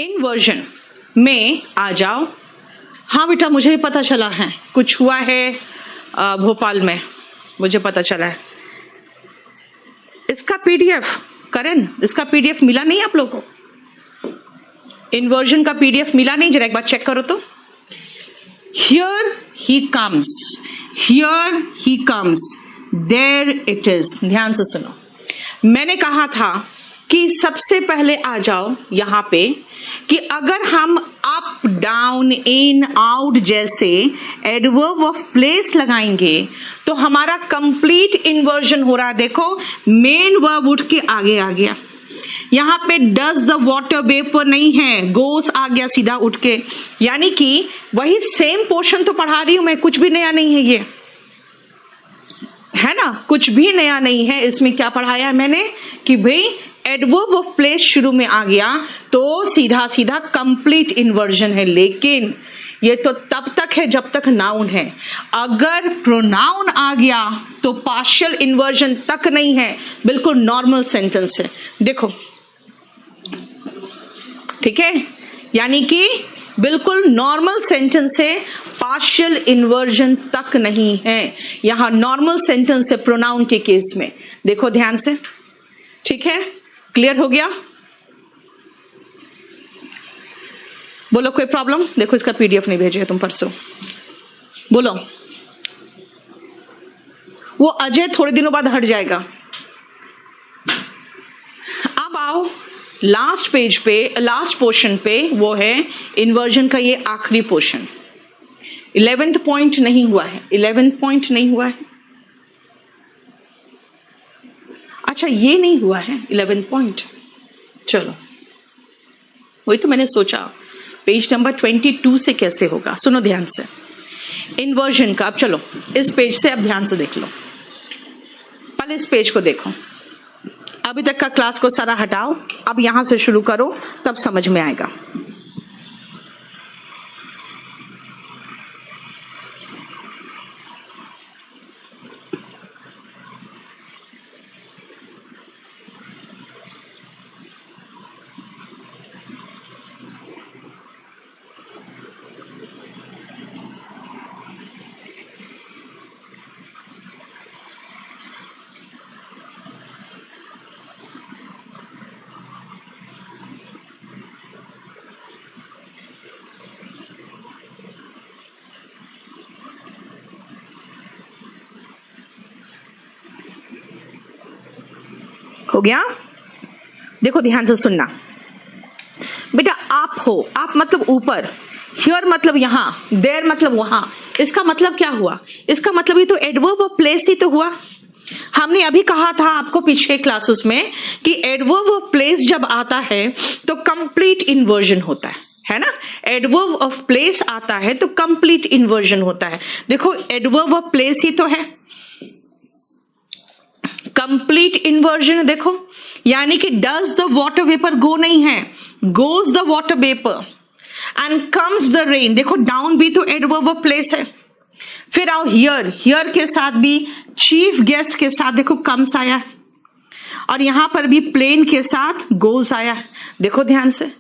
Inversion में आ जाओ। हाँ बेटा, मुझे भी पता चला है कुछ हुआ है भोपाल में, मुझे पता चला है। इसका पीडीएफ करें, इसका पीडीएफ मिला नहीं आप लोगों को? इन्वर्जन का पीडीएफ मिला नहीं? जरा एक बार चेक करो तो। Here he comes, here he comes, there it is. ध्यान से सुनो, मैंने कहा था कि सबसे पहले आ जाओ यहां पे कि अगर हम अप डाउन इन आउट जैसे एडवर्ब ऑफ प्लेस लगाएंगे तो हमारा कंप्लीट इन्वर्जन हो रहा है। देखो, मेन वर्ब उठ के आगे आ गया, यहां पे डज द वाटर वेपर नहीं है, गोस आ गया सीधा उठ के, यानी कि वही सेम पोर्शन तो पढ़ा रही हूं मैं, कुछ भी नया नहीं है ये, है ना, कुछ भी नया नहीं है इसमें। क्या पढ़ाया है मैंने कि भाई एडवर्ब ऑफ प्लेस शुरू में आ गया तो सीधा सीधा कंप्लीट इन्वर्जन है, लेकिन ये तो तब तक है जब तक नाउन है। अगर प्रोनाउन आ गया तो पार्शियल इन्वर्जन तक नहीं है, बिल्कुल नॉर्मल सेंटेंस है। देखो, ठीक है, यानी कि बिल्कुल नॉर्मल सेंटेंस है, पार्शियल इन्वर्जन तक नहीं है। यहां नॉर्मल सेंटेंस है प्रोनाउन के केस में। देखो ध्यान से, ठीक है, क्लियर हो गया? बोलो कोई प्रॉब्लम? देखो इसका पीडीएफ नहीं भेजे तुम परसों, बोलो। वो अजय थोड़े दिनों बाद हट जाएगा। अब आओ लास्ट पेज पे, लास्ट पोर्शन पे, वो है इन्वर्जन का ये आखिरी पोर्शन। 11th पॉइंट नहीं हुआ है, 11th पॉइंट नहीं हुआ है। अच्छा, ये नहीं हुआ है 11th पॉइंट। चलो, वही तो मैंने सोचा पेज नंबर 22 से कैसे होगा। सुनो ध्यान से इन्वर्जन का। अब चलो इस पेज से अब ध्यान से देख लो, पहले इस पेज को देखो। अभी तक का क्लास को सारा हटाओ, अब यहां से शुरू करो, तब समझ में आएगा। हो गया? देखो ध्यान से सुनना बेटा। आप हो, आप मतलब ऊपर, हियर मतलब यहां, देयर मतलब वहां। इसका मतलब क्या हुआ? इसका मतलब ये तो एडवर्ब ऑफ प्लेस ही तो हुआ। हमने अभी कहा था आपको पिछले क्लासेस में कि एडवर्ब ऑफ प्लेस जब आता है तो कंप्लीट इन्वर्जन होता है ना। एडवर्ब ऑफ प्लेस आता है तो कंप्लीट इन्वर्जन होता है। देखो एडवर्ब ऑफ प्लेस ही तो है कंप्लीट इन्वर्जन। देखो, यानी कि डज द वाटर वेपर गो नहीं है, goes the water vapour and comes the rain. देखो डाउन भी तो एडवर्ब ऑफ प्लेस है। फिर आओ हियर, हियर के साथ भी चीफ गेस्ट के साथ देखो कम्स आया है, और यहां पर भी प्लेन के साथ गोज आया है। देखो ध्यान से,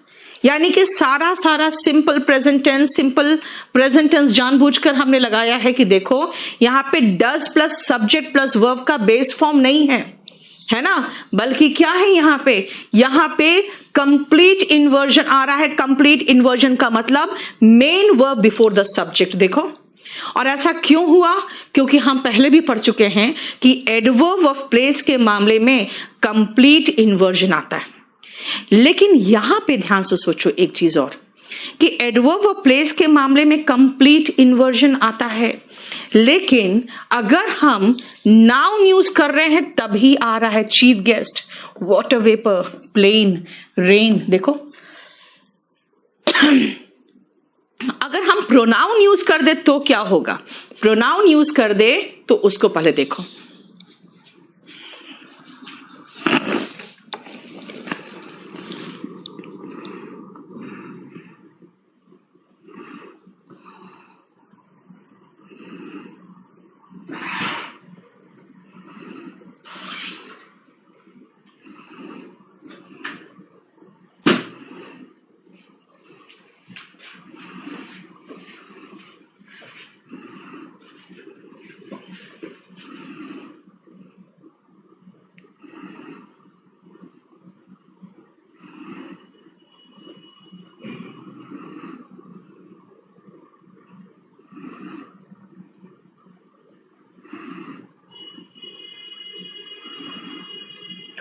यानी कि सारा सारा simple present tense, simple present tense जानबूझकर हमने लगाया है कि देखो यहां पे does plus subject plus verb का बेस फॉर्म नहीं है ना, बल्कि क्या है यहां पे कंप्लीट इन्वर्जन आ रहा है। कंप्लीट इन्वर्जन का मतलब main verb before the subject. देखो, और ऐसा क्यों हुआ? क्योंकि हम पहले भी पढ़ चुके हैं कि एडवर्ब ऑफ प्लेस के मामले में कंप्लीट इन्वर्जन आता है। लेकिन यहां पे ध्यान से सोचो एक चीज और, कि एडवर्ब ऑफ प्लेस के मामले में कंप्लीट इन्वर्जन आता है, लेकिन अगर हम नाउन यूज कर रहे हैं तभी आ रहा है chief guest, water vapour, plane, rain. देखो अगर हम प्रोनाउन यूज कर दे तो क्या होगा? प्रोनाउन यूज कर दे तो उसको पहले देखो।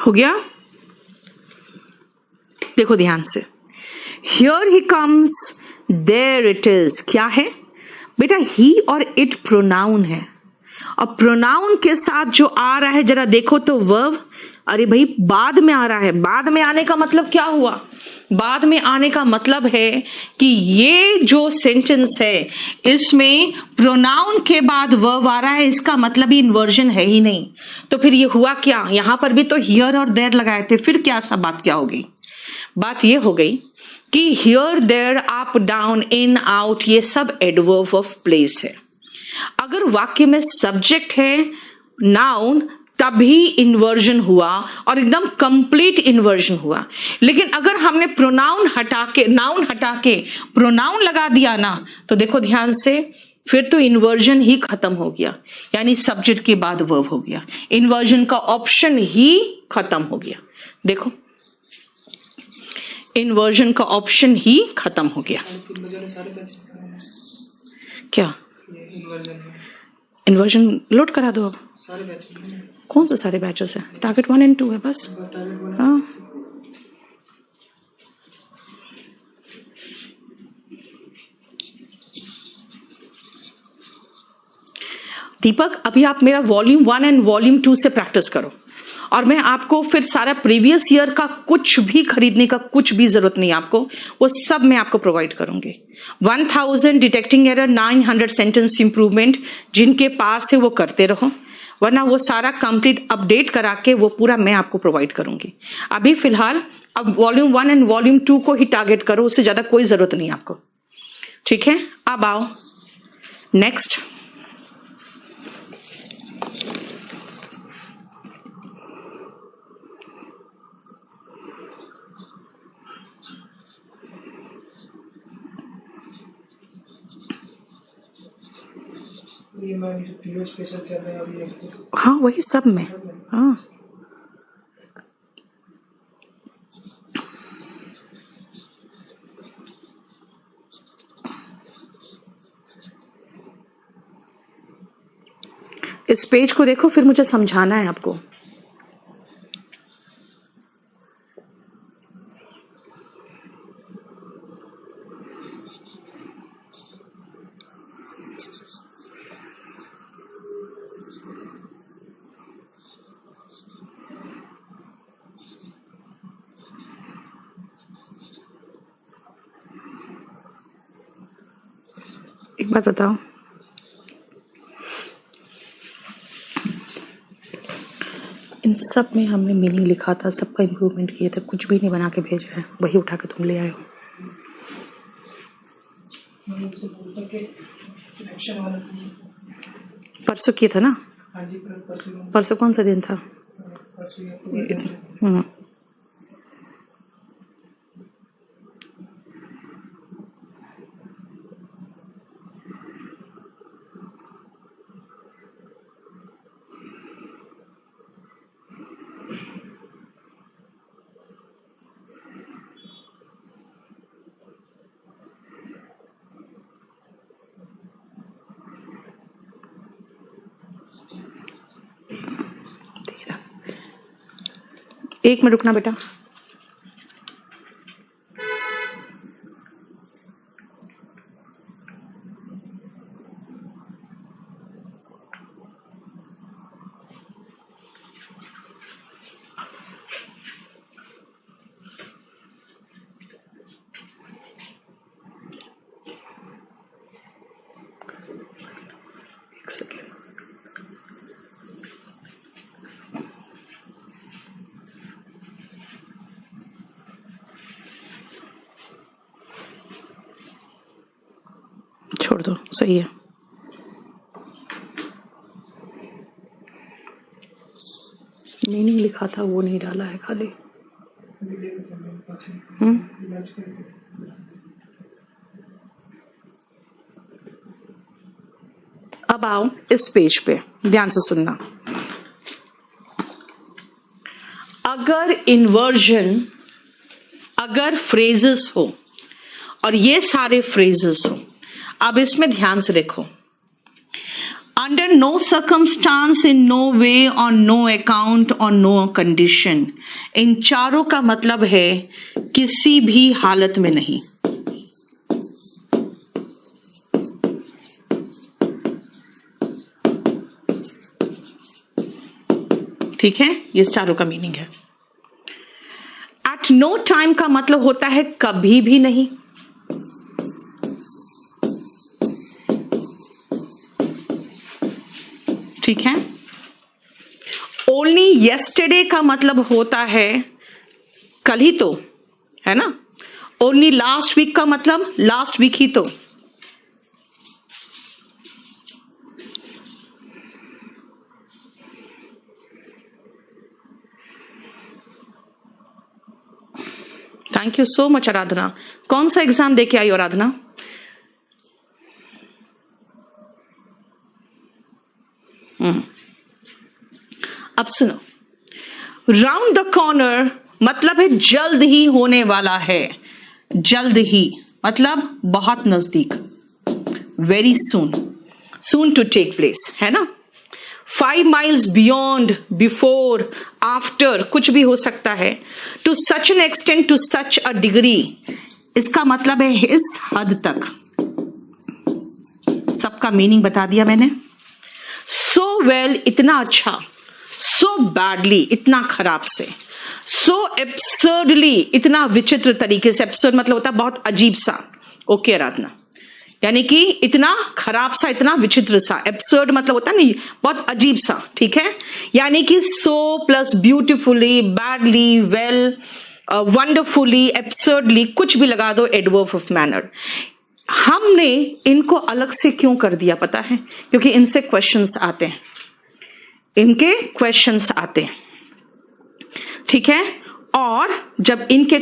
हो गया? देखो ध्यान से, here he comes, there it is, क्या है बेटा? ही और इट प्रोनाउन है, और प्रोनाउन के साथ जो आ रहा है जरा देखो तो वर्ब। अरे भाई बाद में आ रहा है, बाद में आने का मतलब क्या हुआ? बाद में आने का मतलब है कि ये जो सेंटेंस है इसमें प्रोनाउन के बाद वर्ब आ रहा है, इसका मतलब ही इन्वर्जन है ही नहीं। तो फिर ये हुआ क्या? यहां पर भी तो हियर और देयर लगाए थे, फिर क्या सब बात क्या हो गई? बात ये हो गई कि here, there, up, down, in, out, ये सब एडवर्ब ऑफ प्लेस है। अगर वाक्य में सब्जेक्ट है नाउन तभी इन्वर्जन हुआ और एकदम कंप्लीट इन्वर्जन हुआ। लेकिन अगर हमने प्रोनाउन हटा के, नाउन हटा के प्रोनाउन लगा दिया ना, तो देखो ध्यान से, फिर तो इन्वर्जन ही खत्म हो गया, यानी सब्जेक्ट के बाद वर्ब हो गया, इन्वर्जन का ऑप्शन ही खत्म हो गया। देखो इन्वर्जन का ऑप्शन ही खत्म हो गया। क्या इन्वर्जन लोड करा दो अब? कौन से सारे बैचेस है? टारगेट 1 और 2 है बस। हाँ, दीपक अभी आप मेरा वॉल्यूम 1 और वॉल्यूम 2 से प्रैक्टिस करो, और मैं आपको फिर सारा प्रीवियस ईयर का कुछ भी खरीदने का कुछ भी जरूरत नहीं, आपको वो सब मैं आपको प्रोवाइड करूंगी। 1000 डिटेक्टिंग एरर, 900 सेंटेंस इंप्रूवमेंट, जिनके पास है वो करते रहो, वरना वो सारा कंप्लीट अपडेट करा के वो पूरा मैं आपको प्रोवाइड करूंगी। अभी फिलहाल अब वॉल्यूम 1 और वॉल्यूम 2 को ही टारगेट करो, उससे ज्यादा कोई जरूरत नहीं आपको, ठीक है? अब आओ नेक्स्ट। ये मैम जो पीओ स्पेशल चल रहा है अभी, हाँ वही सब में। हाँ इस पेज को देखो, फिर मुझे समझाना है आपको। एक बात बताओ, इन सब में हमने मीनिंग लिखा था, सबका इम्प्रूवमेंट किए थे, कुछ भी नहीं बना के भेजा है, वही उठा के तुम ले आए हो। परसों किए था ना? हाँ जी, परसों कौन सा दिन था? एक मिनट रुकना बेटा। एक सेकेंड, छोड़ दो, सही है। मीनिंग लिखा था वो नहीं डाला है खाली। अब आओ इस पेज पे, ध्यान से सुनना। अगर इन्वर्जन, अगर फ्रेजेस हो और ये सारे फ्रेजेस हो, अब इसमें ध्यान से देखो, under no circumstance, in no way, on no account, on no condition. इन चारों का मतलब है किसी भी हालत में नहीं। ठीक है, ये चारों का मीनिंग है। एट नो टाइम का मतलब होता है कभी भी नहीं। ठीक है। ओनली येस्टरडे का मतलब होता है कल ही तो, है ना। ओनली लास्ट वीक का मतलब लास्ट वीक ही तो। थैंक यू सो मच आराधना। कौन सा एग्जाम देके आई हो आराधना? अब सुनो, राउंड द कॉर्नर मतलब है जल्द ही होने वाला है। जल्द ही मतलब बहुत नजदीक, very soon, soon to take place, है ना। 5 miles बियॉन्ड, बिफोर, आफ्टर, कुछ भी हो सकता है। To such an extent, to such a degree, इसका मतलब है इस हद तक। सबका मीनिंग बता दिया मैंने। सो वेल, इतना अच्छा। सो बैडली, इतना खराब से। सो एब्सर्डली, इतना विचित्र तरीके से। एब्सर्ड मतलब होता है बहुत अजीब सा। ओके आराधना, यानी कि इतना खराब सा, इतना विचित्र सा। एब्सर्ड मतलब होता है नहीं, बहुत अजीब सा। ठीक है, यानी कि so plus beautifully, badly, well, wonderfully, एब्सर्डली, कुछ भी लगा दो एडवर्ब ऑफ मैनर। हमने इनको अलग से क्यों कर दिया पता है? क्योंकि इनसे क्वेश्चंस आते हैं, इनके क्वेश्चंस आते हैं। ठीक है, और जब इनसे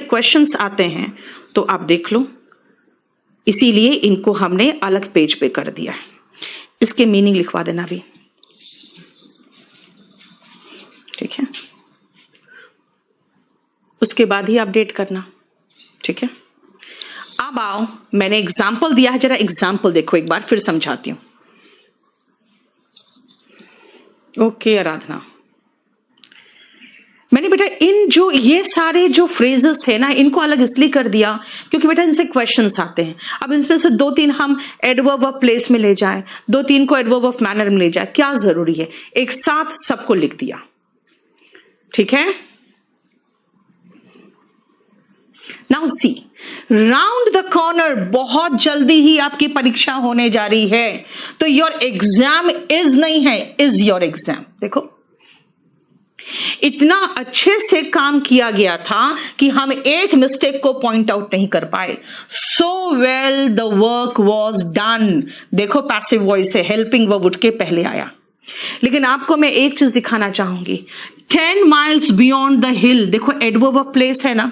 क्वेश्चंस आते हैं तो आप देख लो, इसीलिए इनको हमने अलग पेज पे कर दिया है। इसके मीनिंग लिखवा देना भी। ठीक है, उसके बाद ही अपडेट करना। ठीक है, अब आओ, मैंने एग्जाम्पल दिया है, जरा एग्जाम्पल देखो एक बार, फिर समझाती हूं। ओके आराधना, मैंने बेटा इन जो ये सारे जो फ्रेजेस थे ना, इनको अलग इसलिए कर दिया क्योंकि बेटा इनसे क्वेश्चंस आते हैं। अब इनमें से 2-3 हम एडवर्ब ऑफ प्लेस में ले जाए, 2-3 को एडवर्ब ऑफ मैनर में ले जाए, क्या जरूरी है? एक साथ सबको लिख दिया। ठीक है, now see, round the corner, बहुत जल्दी ही आपकी परीक्षा होने जा रही है। तो योर एग्जाम इज नहीं है, इज योर एग्जाम। देखो इतना अच्छे से काम किया गया था कि हम एक मिस्टेक को पॉइंट आउट नहीं कर पाए। So well the work was done. देखो पैसिव वॉइस है, हेल्पिंग वर्ब उठ के पहले आया। लेकिन आपको मैं एक चीज दिखाना चाहूंगी, 10 miles बियॉन्ड द हिल, देखो एडवर्ब ऑफ प्लेस है ना,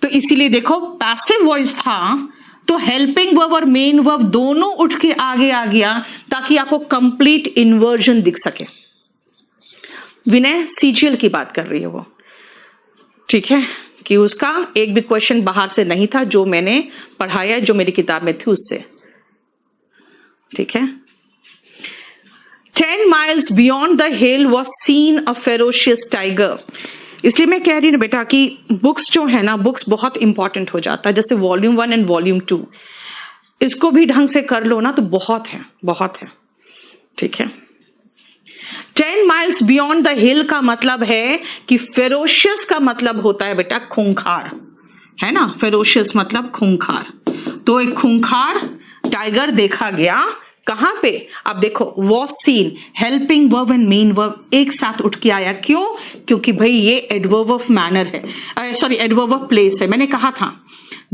तो इसीलिए देखो पैसिव वॉइस था तो हेल्पिंग वर्ब और मेन वर्ब दोनों उठ के आगे आ गया ताकि आपको कंप्लीट इन्वर्जन दिख सके। विनय सीजीएल की बात कर रही है वो, ठीक है, कि उसका एक भी क्वेश्चन बाहर से नहीं था, जो मैंने पढ़ाया, जो मेरी किताब में थी उससे। ठीक है, 10 miles beyond the hill was seen a ferocious tiger। इसलिए मैं कह रही हूं बेटा कि बुक्स जो है ना, बुक्स बहुत इंपॉर्टेंट हो जाता है। जैसे वॉल्यूम 1 एंड वॉल्यूम 2, इसको भी ढंग से कर लो ना तो बहुत है, बहुत है। ठीक है, 10 miles beyond the hill का मतलब है कि फेरोशियस का मतलब होता है बेटा खूंखार, है ना। फेरोशियस मतलब खूंखार, तो एक खूंखार टाइगर देखा गया। कहां पे? अब देखो was seen, helping verb and main verb एक साथ उठ के आया। क्यों? क्योंकि भाई ये एडवर्ब ऑफ मैनर है, सॉरी एडवर्ब ऑफ प्लेस है। मैंने कहा था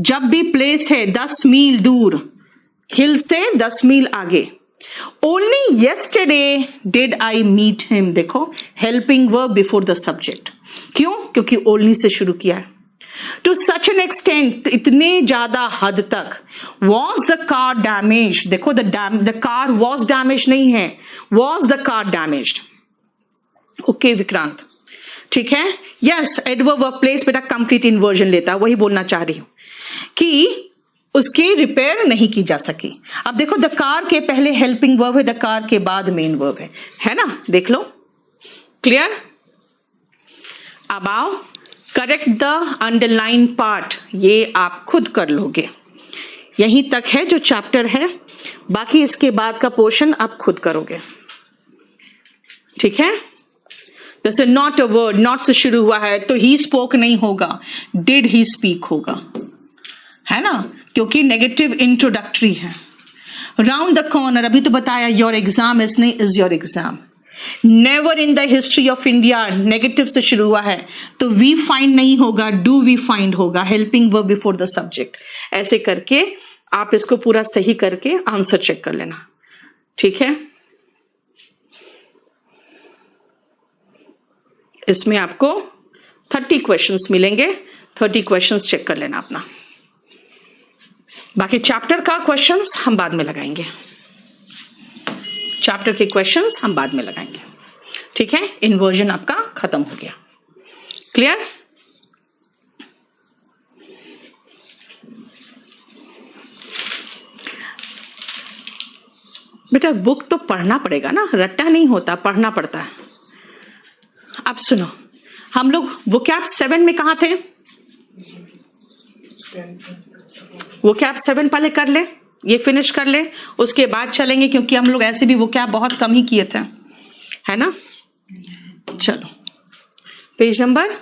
जब भी प्लेस है 10 मील दूर, हिल से 10 मील आगे। Only yesterday did I meet him, देखो helping verb before the subject. क्यों? क्योंकि ओनली से शुरू किया है। टू सच एन एक्सटेंट, इतने ज्यादा हद तक। वॉज द कार डैमेज, देखो द कार वॉज डैमेज नहीं है, was the car damaged. Okay Vikrant, ठीक है। यस, एडवर्ब ऑफ प्लेस बेटा कंप्लीट इन्वर्जन लेता है, वही बोलना चाह रही हूं कि उसकी रिपेयर नहीं की जा सकी। अब देखो द कार के पहले हेल्पिंग वर्ब है, द कार के बाद मेन वर्ब है ना, देख लो, क्लियर। अब आओ करेक्ट द अंडरलाइन पार्ट, ये आप खुद कर लोगे, यहीं तक है जो चैप्टर है, बाकी इसके बाद का पोर्शन आप खुद करोगे, ठीक है। जैसे नॉट अ वर्ड, नॉट से शुरू हुआ है तो ही स्पोक नहीं होगा, डिड ही स्पीक होगा, है ना, क्योंकि नेगेटिव इंट्रोडक्टरी है। राउंड द कॉर्नर, अभी तो बताया योर एग्जाम इज नहीं, is your exam. Never in the history of India negative से शुरू हुआ है तो वी फाइंड नहीं होगा, डू वी फाइंड होगा, helping verb before the subject. ऐसे करके आप इसको पूरा सही करके आंसर चेक कर लेना, ठीक है। इसमें आपको 30 क्वेश्चंस मिलेंगे, 30 क्वेश्चंस चेक कर लेना अपना। बाकी चैप्टर का क्वेश्चंस हम बाद में लगाएंगे, चैप्टर के क्वेश्चंस हम बाद में लगाएंगे, ठीक है। इन्वर्जन आपका खत्म हो गया, क्लियर। बेटा बुक तो पढ़ना पड़ेगा ना, रट्टा नहीं होता, पढ़ना पड़ता है। अब सुनो, हम लोग वोकैब 7 में कहां थे? वोकैब 7 पहले कर ले, ये फिनिश कर ले, उसके बाद चलेंगे, क्योंकि हम लोग ऐसे भी वोकैब बहुत कम ही किए थे, है ना। चलो पेज नंबर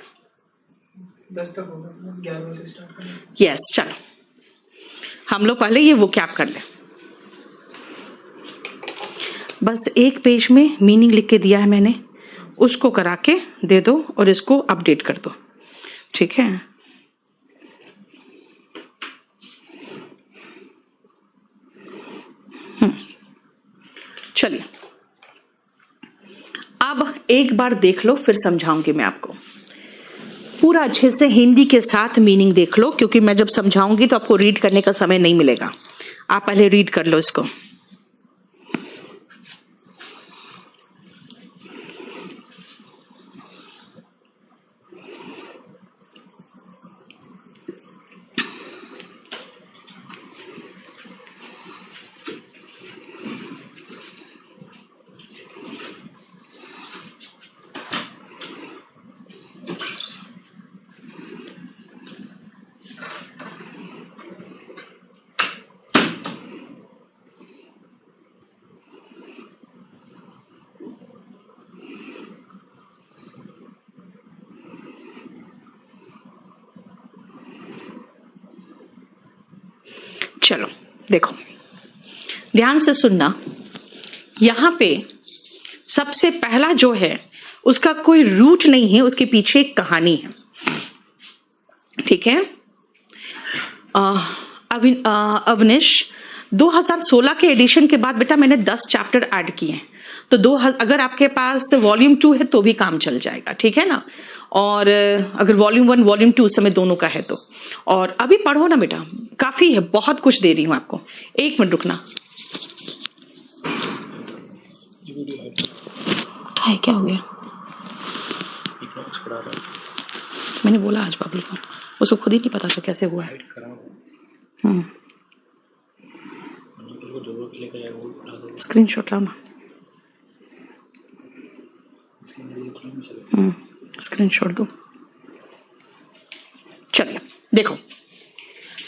10 तक होगा, 11 से स्टार्ट करें। यस, चलो हम लोग पहले ये वोकैब कर ले। बस एक पेज में मीनिंग लिख के दिया है मैंने, उसको करा के दे दो और इसको अपडेट कर दो, ठीक है। चलिए अब एक बार देख लो, फिर समझाऊंगी मैं आपको पूरा अच्छे से, हिंदी के साथ मीनिंग देख लो, क्योंकि मैं जब समझाऊंगी तो आपको रीड करने का समय नहीं मिलेगा। आप पहले रीड कर लो इसको। चलो देखो, ध्यान से सुनना, यहां पे सबसे पहला जो है उसका कोई रूट नहीं है, उसके पीछे एक कहानी है, ठीक है। अवनिश 2016 के एडिशन के बाद बेटा मैंने 10 चैप्टर ऐड किए हैं, तो अगर आपके पास वॉल्यूम 2 है तो भी काम चल जाएगा, ठीक है ना। और अगर वॉल्यूम 1 वॉल्यूम 2 समय दोनों का है तो, और अभी पढ़ो ना बेटा, काफी है, बहुत कुछ दे रही हूं आपको। एक मिनट रुकना, है क्या हो गया? मैंने बोला आज बाबू को, उसको खुद ही नहीं पता था कैसे हुआ है। स्क्रीनशॉट लाओ ना, स्क्रीनशॉट दो। चलिए देखो,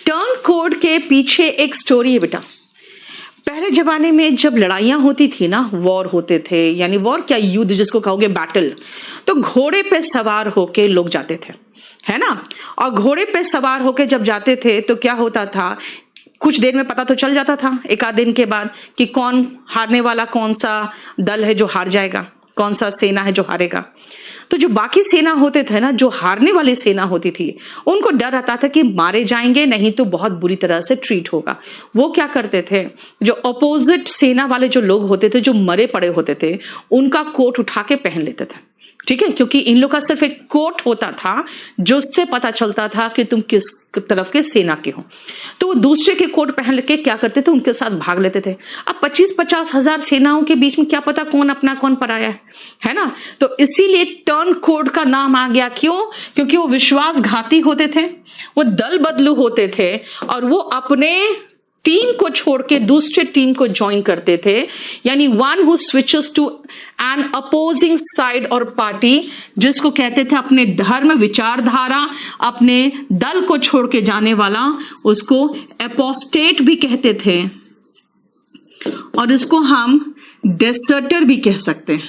टर्न कोड के पीछे एक स्टोरी है बेटा। पहले जमाने में जब लड़ाइयां होती थी ना, वॉर होते थे, यानी वॉर क्या, युद्ध जिसको कहोगे बैटल, तो घोड़े पे सवार होके लोग जाते थे, है ना। और घोड़े पे सवार होके जब जाते थे तो क्या होता था, कुछ देर में पता तो चल जाता था, एक आध दिन के बाद, कि कौन हारने वाला, कौन सा दल है जो हार जाएगा, कौन सा सेना है जो हारेगा। तो जो बाकी सेना होते थे ना, जो हारने वाली सेना होती थी, उनको डर रहता था कि मारे जाएंगे, नहीं तो बहुत बुरी तरह से ट्रीट होगा। वो क्या करते थे, जो अपोजिट सेना वाले जो लोग होते थे, जो मरे पड़े होते थे, उनका कोट उठा के पहन लेते थे, ठीक है, क्योंकि इन लोग का सिर्फ एक कोट होता था जो उससे पता चलता था कि तुम किस तरफ के सेना के हो। तो वो दूसरे के कोट पहन के क्या करते थे, उनके साथ भाग लेते थे। अब 25-50 हजार सेनाओं के बीच में क्या पता कौन अपना कौन पराया है ना। तो इसीलिए टर्न कोड का नाम आ गया। क्यों? क्योंकि वो विश्वासघाती होते थे, वो दल बदलू होते थे, और वो अपने टीम को छोड़ के दूसरे टीम को ज्वाइन करते थे। यानी one who switches to an opposing side और पार्टी, जिसको कहते थे अपने धर्म विचारधारा, अपने दल को छोड़ के जाने वाला, उसको एपोस्टेट भी कहते थे, और इसको हम डेसर्टर भी कह सकते हैं।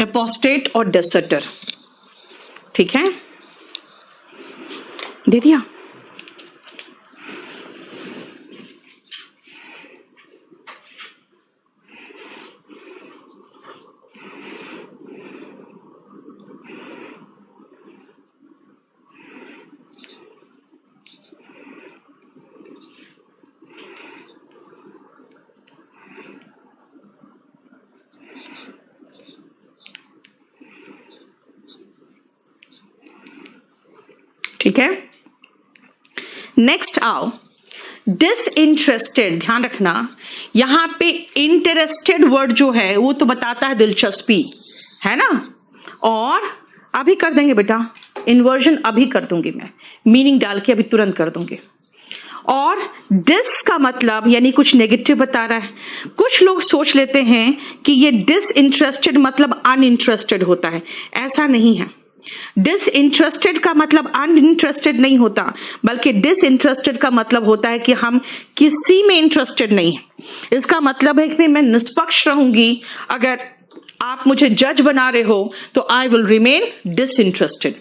एपोस्टेट और डेसर्टर, ठीक है, दे दिया। ठीक है, नेक्स्ट आओ डिसइंटरेस्टेड। ध्यान रखना, यहां पे इंटरेस्टेड वर्ड जो है वो तो बताता है दिलचस्पी, है ना। और अभी कर देंगे बेटा, इन्वर्जन अभी कर दूंगी मैं, मीनिंग डाल के अभी तुरंत कर दूंगी। और डिस का मतलब यानी कुछ नेगेटिव बता रहा है। कुछ लोग सोच लेते हैं कि ये डिसइंटरेस्टेड मतलब अनइंटरेस्टेड होता है, ऐसा नहीं है। डिसइंटरेस्टेड का मतलब अनइंटरेस्टेड नहीं होता, बल्कि डिसइंटरेस्टेड का मतलब होता है कि हम किसी में इंटरेस्टेड नहीं है। इसका मतलब है कि मैं निष्पक्ष रहूंगी। अगर आप मुझे जज बना रहे हो तो I will remain disinterested.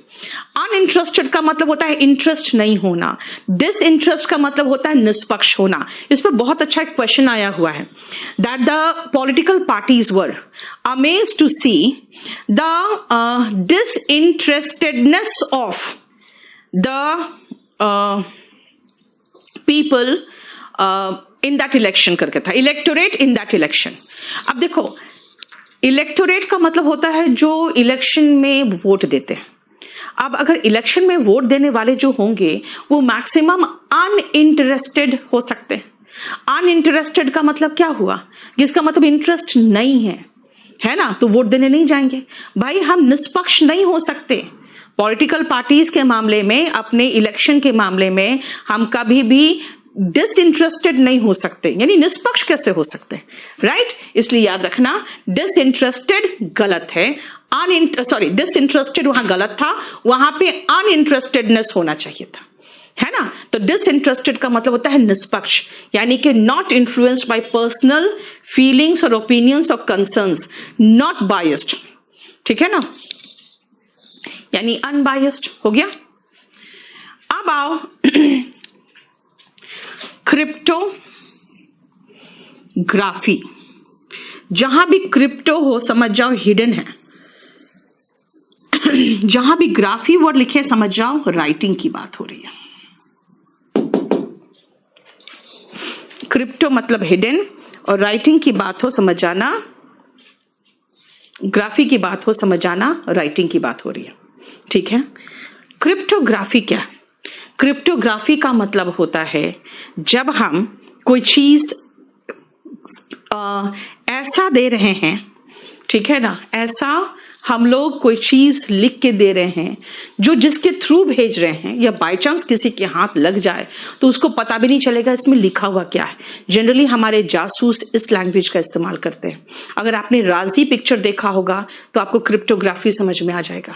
Uninterested का मतलब होता है इंटरेस्ट नहीं होना। डिसइंटरेस्ट का मतलब होता है निष्पक्ष होना। इस पर बहुत अच्छा एक क्वेश्चन आया हुआ है, that the political parties were amazed to see the disinterestedness of the people in that election करके था, electorate in that election। अब देखो, इलेक्टोरेट का मतलब होता है जो इलेक्शन में वोट देते हैं। अब अगर इलेक्शन में वोट देने वाले जो होंगे वो मैक्सिमम अनइंटरेस्टेड हो सकते हैं। अनइंटरेस्टेड का मतलब क्या हुआ, जिसका मतलब इंटरेस्ट नहीं है ना, तो वोट देने नहीं जाएंगे। भाई हम निष्पक्ष नहीं हो सकते। पॉलिटिकल पार्टीज के मामले में, अपने इलेक्शन के मामले में हम कभी भी डिसइंटरेस्टेड नहीं हो सकते, यानी निष्पक्ष कैसे हो सकते हैं, राइट। इसलिए याद रखना, डिसइंटरेस्टेड गलत है, डिसइंटरेस्टेड वहां गलत था, वहां पे अनइंटरेस्टेडनेस होना चाहिए था, है ना। तो डिसइंटरेस्टेड का मतलब होता है निष्पक्ष, यानी कि not influenced by personal feelings और ओपिनियंस और कंसर्न्स, नॉट बायस्ड, ठीक है ना, यानी अनबायस्ड हो गया। अब आओ क्रिप्टोग्राफी। जहां भी क्रिप्टो हो समझ जाओ हिडन है, जहां भी ग्राफी वर्ड लिखे समझ जाओ राइटिंग की बात हो रही है। क्रिप्टो मतलब हिडन, और राइटिंग की बात हो समझ जाना, ग्राफी की बात हो समझ जाना, राइटिंग की बात हो रही है, ठीक है। क्रिप्टोग्राफी क्या? क्रिप्टोग्राफी का मतलब होता है जब हम कोई चीज ऐसा दे रहे हैं, ठीक है ना, ऐसा हम लोग कोई चीज लिख के दे रहे हैं जो जिसके थ्रू भेज रहे हैं, या बाय चांस किसी के हाथ लग जाए तो उसको पता भी नहीं चलेगा इसमें लिखा हुआ क्या है। जनरली हमारे जासूस इस लैंग्वेज का इस्तेमाल करते हैं। अगर आपने राजी पिक्चर देखा होगा तो आपको क्रिप्टोग्राफी समझ में आ जाएगा,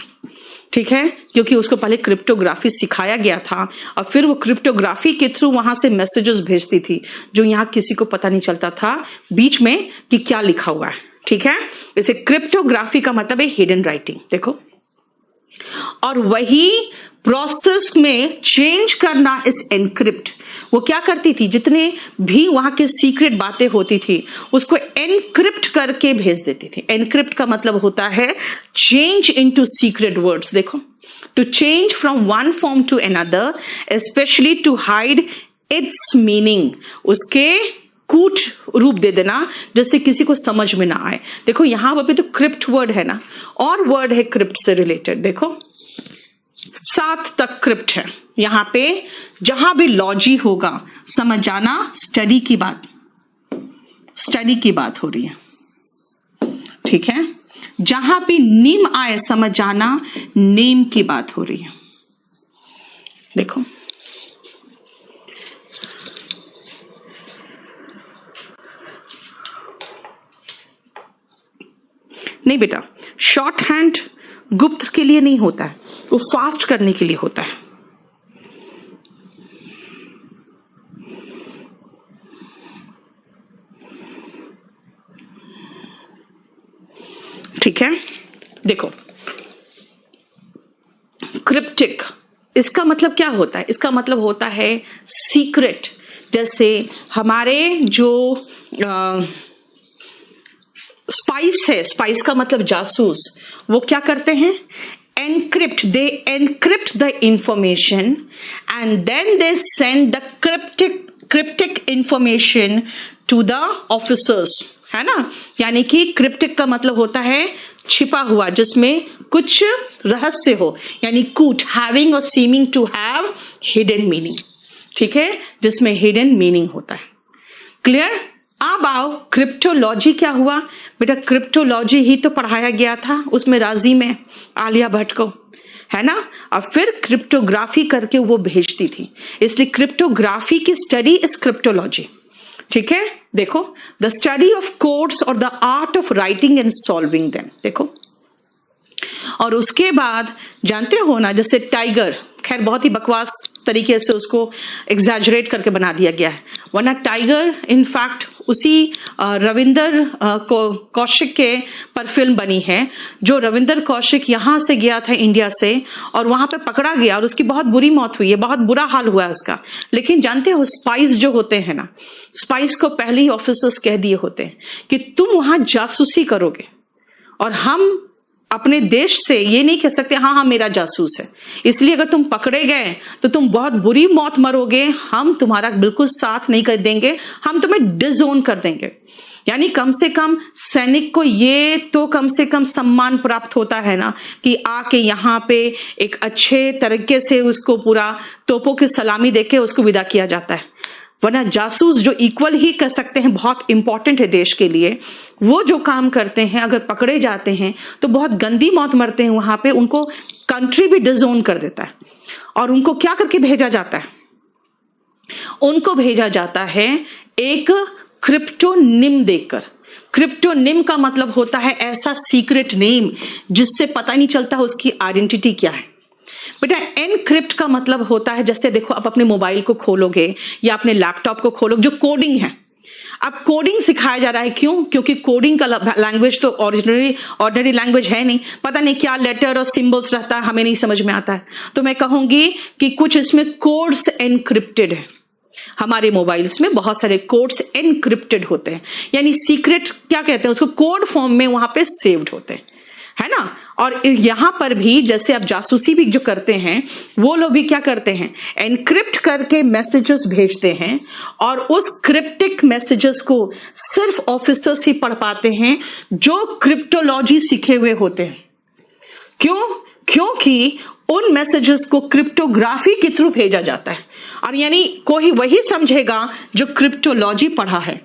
ठीक है, क्योंकि उसको पहले क्रिप्टोग्राफी सिखाया गया था और फिर वो क्रिप्टोग्राफी के थ्रू वहां से मैसेजेस भेजती थी जो यहाँ किसी को पता नहीं चलता था बीच में कि क्या लिखा हुआ है, ठीक है। इसे क्रिप्टोग्राफी का मतलब है हिडन राइटिंग, देखो। और वही प्रोसेस में चेंज करना इस एनक्रिप्ट। वो क्या करती थी, जितने भी वहां के सीक्रेट बातें होती थी उसको एनक्रिप्ट करके भेज देती थी। एनक्रिप्ट का मतलब होता है चेंज इनटू सीक्रेट वर्ड्स। देखो, to change from one form to another, specially to hide its meaning, उसके कूट रूप दे देना जिससे किसी को समझ में ना आए। देखो यहां पर भी तो क्रिप्ट वर्ड है ना, और वर्ड है क्रिप्ट से रिलेटेड। देखो 7 तक क्रिप्ट है यहां पे। जहां भी लॉजी होगा समझ जाना स्टडी की बात हो रही है, ठीक है। जहां भी निम आए समझ जाना नेम की बात हो रही है। देखो नहीं बेटा, शॉर्ट हैंड गुप्त के लिए नहीं होता है, वो फास्ट करने के लिए होता है। ठीक है, देखो क्रिप्टिक, इसका मतलब क्या होता है? इसका मतलब होता है सीक्रेट। जैसे हमारे जो स्पाइस है, स्पाइस का मतलब जासूस, वो क्या करते हैं? Encrypt, they encrypt the information and then they send the cryptic information to the officers, है ना। यानी कि क्रिप्टिक का मतलब होता है छिपा हुआ, जिसमें कुछ रहस्य हो, यानी कूट, हैविंग और seeming to have hidden meaning, ठीक है, जिसमें हिडन मीनिंग होता है। क्लियर? अब आओ क्रिप्टोलॉजी क्या हुआ बेटा? क्रिप्टोलॉजी ही तो पढ़ाया गया था उसमें राजी में आलिया भट्ट को, है ना। और फिर क्रिप्टोग्राफी करके वो भेजती थी, इसलिए क्रिप्टोग्राफी की स्टडी इज क्रिप्टोलॉजी, ठीक है। देखो द स्टडी ऑफ कोड्स और the art of writing and solving them. देखो, और उसके बाद जानते हो ना, जैसे टाइगर, खैर बहुत ही बकवास तरीके से उसको एग्जैजरेट करके बना दिया गया है, वरना टाइगर इनफैक्ट उसी रविंदर कौशिक के पर फिल्म बनी है, जो रविंदर कौशिक यहां से गया था इंडिया से और वहां पे पकड़ा गया और उसकी बहुत बुरी मौत हुई है, बहुत बुरा हाल हुआ है उसका। लेकिन जानते हो स्पाइस जो होते हैं ना, स्पाइस को पहले ही ऑफिसर्स कह दिए होते हैं कि तुम वहां जासूसी करोगे और हम अपने देश से ये नहीं कह सकते हाँ मेरा जासूस है, इसलिए अगर तुम पकड़े गए तो तुम बहुत बुरी मौत मरोगे, हम तुम्हारा बिल्कुल साथ नहीं कर देंगे, हम तुम्हें डिसोन कर देंगे। यानी कम से कम सैनिक को ये तो कम से कम सम्मान प्राप्त होता है ना कि आके यहाँ पे एक अच्छे तरीके से उसको पूरा तोपों की सलामी देके उसको विदा किया जाता है। वरना जासूस जो इक्वल ही कह सकते हैं बहुत इंपॉर्टेंट है देश के लिए, वो जो काम करते हैं अगर पकड़े जाते हैं तो बहुत गंदी मौत मरते हैं वहां पे, उनको कंट्री भी डिसोन कर देता है। और उनको क्या करके भेजा जाता है? उनको भेजा जाता है एक क्रिप्टोनिम देकर। क्रिप्टोनिम का मतलब होता है ऐसा सीक्रेट नेम जिससे पता नहीं चलता उसकी आइडेंटिटी क्या है। बेटा एनक्रिप्ट का मतलब होता है, जैसे देखो आप अपने मोबाइल को खोलोगे या अपने लैपटॉप को खोलोगे, जो कोडिंग है, अब कोडिंग सिखाया जा रहा है। क्यों? क्योंकि कोडिंग का लैंग्वेज तो ऑर्डिनरी लैंग्वेज है नहीं, पता नहीं क्या लेटर और सिंबल्स रहता है, हमें नहीं समझ में आता है। तो मैं कहूंगी कि कुछ इसमें कोड्स एनक्रिप्टेड है। हमारे मोबाइल्स में बहुत सारे कोड्स एनक्रिप्टेड होते हैं, यानी सीक्रेट क्या कहते हैं उसको, कोड फॉर्म में वहां पे सेव्ड होते हैं, है ना। और यहां पर भी जैसे आप जासूसी भी जो करते हैं, वो लोग भी क्या करते हैं, एनक्रिप्ट करके मैसेजेस भेजते हैं और उस क्रिप्टिक मैसेजेस को सिर्फ ऑफिसर्स ही पढ़ पाते हैं जो क्रिप्टोलॉजी सीखे हुए होते हैं। क्यों? क्योंकि उन मैसेजेस को क्रिप्टोग्राफी के थ्रू भेजा जाता है, और यानी कोई वही समझेगा जो क्रिप्टोलॉजी पढ़ा है।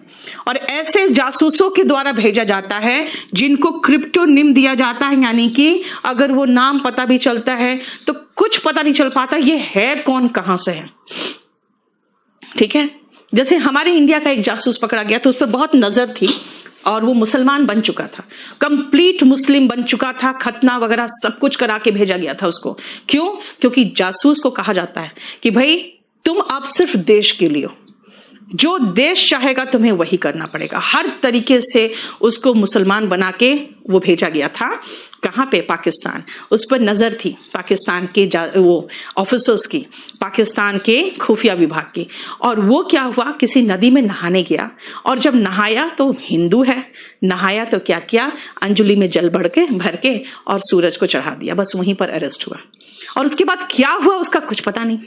और ऐसे जासूसों के द्वारा भेजा जाता है जिनको क्रिप्टोनिम दिया जाता है, यानी कि अगर वो नाम पता भी चलता है तो कुछ पता नहीं चल पाता ये है कौन, कहां से है, ठीक है। जैसे हमारे इंडिया का एक जासूस पकड़ा गया तो उस पर बहुत नजर थी और वो मुसलमान बन चुका था, कंप्लीट मुस्लिम बन चुका था, खतना वगैरह सब कुछ करा के भेजा गया था उसको। क्यों? क्योंकि जासूस को कहा जाता है कि भाई तुम अब सिर्फ देश के लिए हो, जो देश चाहेगा तुम्हें वही करना पड़ेगा। हर तरीके से उसको मुसलमान बना के वो भेजा गया था। कहां पे? पाकिस्तान। उस पर नजर थी पाकिस्तान के वो ऑफिसर्स की, पाकिस्तान के खुफिया विभाग की। और वो क्या हुआ, किसी नदी में नहाने गया और जब नहाया तो हिंदू है, नहाया तो क्या किया, अंजलि में जल भर के और सूरज को चढ़ा दिया, बस वहीं पर अरेस्ट हुआ। और उसके बाद क्या हुआ उसका कुछ पता नहीं,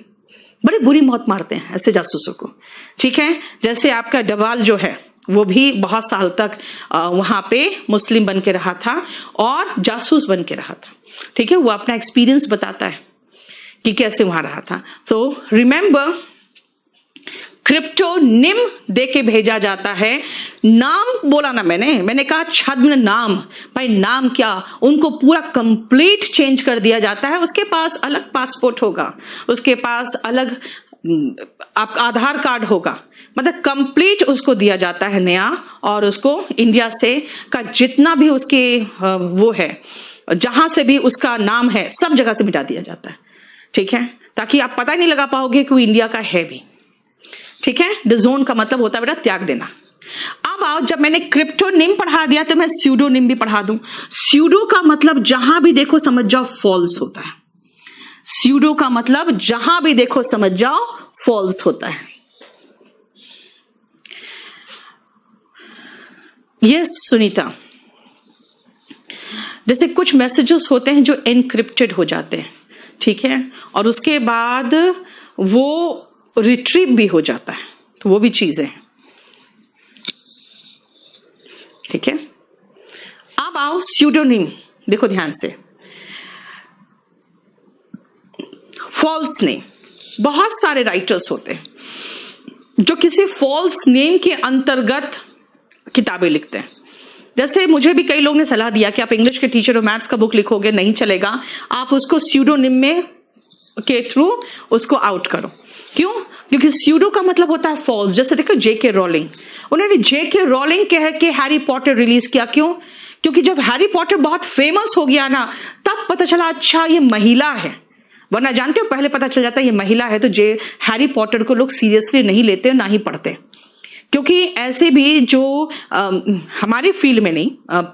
बड़ी बुरी मौत मारते हैं ऐसे जासूसों को, ठीक है। जैसे आपका डवाल जो है वो भी बहुत साल तक वहां पे मुस्लिम बन के रहा था और जासूस बन के रहा था, ठीक है। वो अपना एक्सपीरियंस बताता है कि कैसे वहां रहा था। तो रिमेंबर, क्रिप्टोनिम दे के भेजा जाता है। नाम बोला ना मैंने कहा छद्म नाम, भाई नाम क्या, उनको पूरा कंप्लीट चेंज कर दिया जाता है। उसके पास अलग पासपोर्ट होगा, उसके पास अलग आपका आधार कार्ड होगा, मतलब कंप्लीट उसको दिया जाता है नया, और उसको इंडिया से का जितना भी उसके वो है, जहां से भी उसका नाम है, सब जगह से मिटा दिया जाता है, ठीक है, ताकि आप पता ही नहीं लगा पाओगे कि वो इंडिया का है भी, ठीक है। डिजोन का मतलब होता है बेटा त्याग देना। अब आओ, जब मैंने क्रिप्टोनिम पढ़ा दिया तो मैं स्यूडोनिम भी पढ़ा दूं। स्यूडो का मतलब जहां भी देखो समझ जाओ फॉल्स होता है। स्यूडो का मतलब जहां भी देखो समझ जाओ फॉल्स होता है। यस सुनीता, जैसे कुछ मैसेजेस होते हैं जो एनक्रिप्टेड हो जाते हैं, ठीक है, और उसके बाद वो रिट्रीव भी हो जाता है, तो वो भी चीजें हैं, ठीक है। अब आओ स्यूडोनिम, देखो ध्यान से। फॉल्स नेम, बहुत सारे राइटर्स होते हैं जो किसी फॉल्स नेम के अंतर्गत किताबें लिखते हैं। जैसे मुझे भी कई लोगों ने सलाह दिया कि आप इंग्लिश के टीचर हो, मैथ्स का बुक लिखोगे, नहीं चलेगा, आप उसको स्यूडोनिम में के थ्रू उसको आउट करो। क्यों? क्योंकि स्यूडो का मतलब होता है फॉल्स। जैसे देखो जेके रोलिंग, उन्होंने जेके रोलिंग कह के हैरी पॉटर रिलीज किया। क्यों? क्योंकि जब हैरी पॉटर बहुत फेमस हो गया ना, तब पता चला अच्छा ये महिला है, वरना जानते हो पहले पता चल जाता है ये महिला है तो हैरी पॉटर को लोग सीरियसली नहीं लेते, ना ही पढ़ते। क्योंकि ऐसे भी जो हमारी फील्ड में नहीं,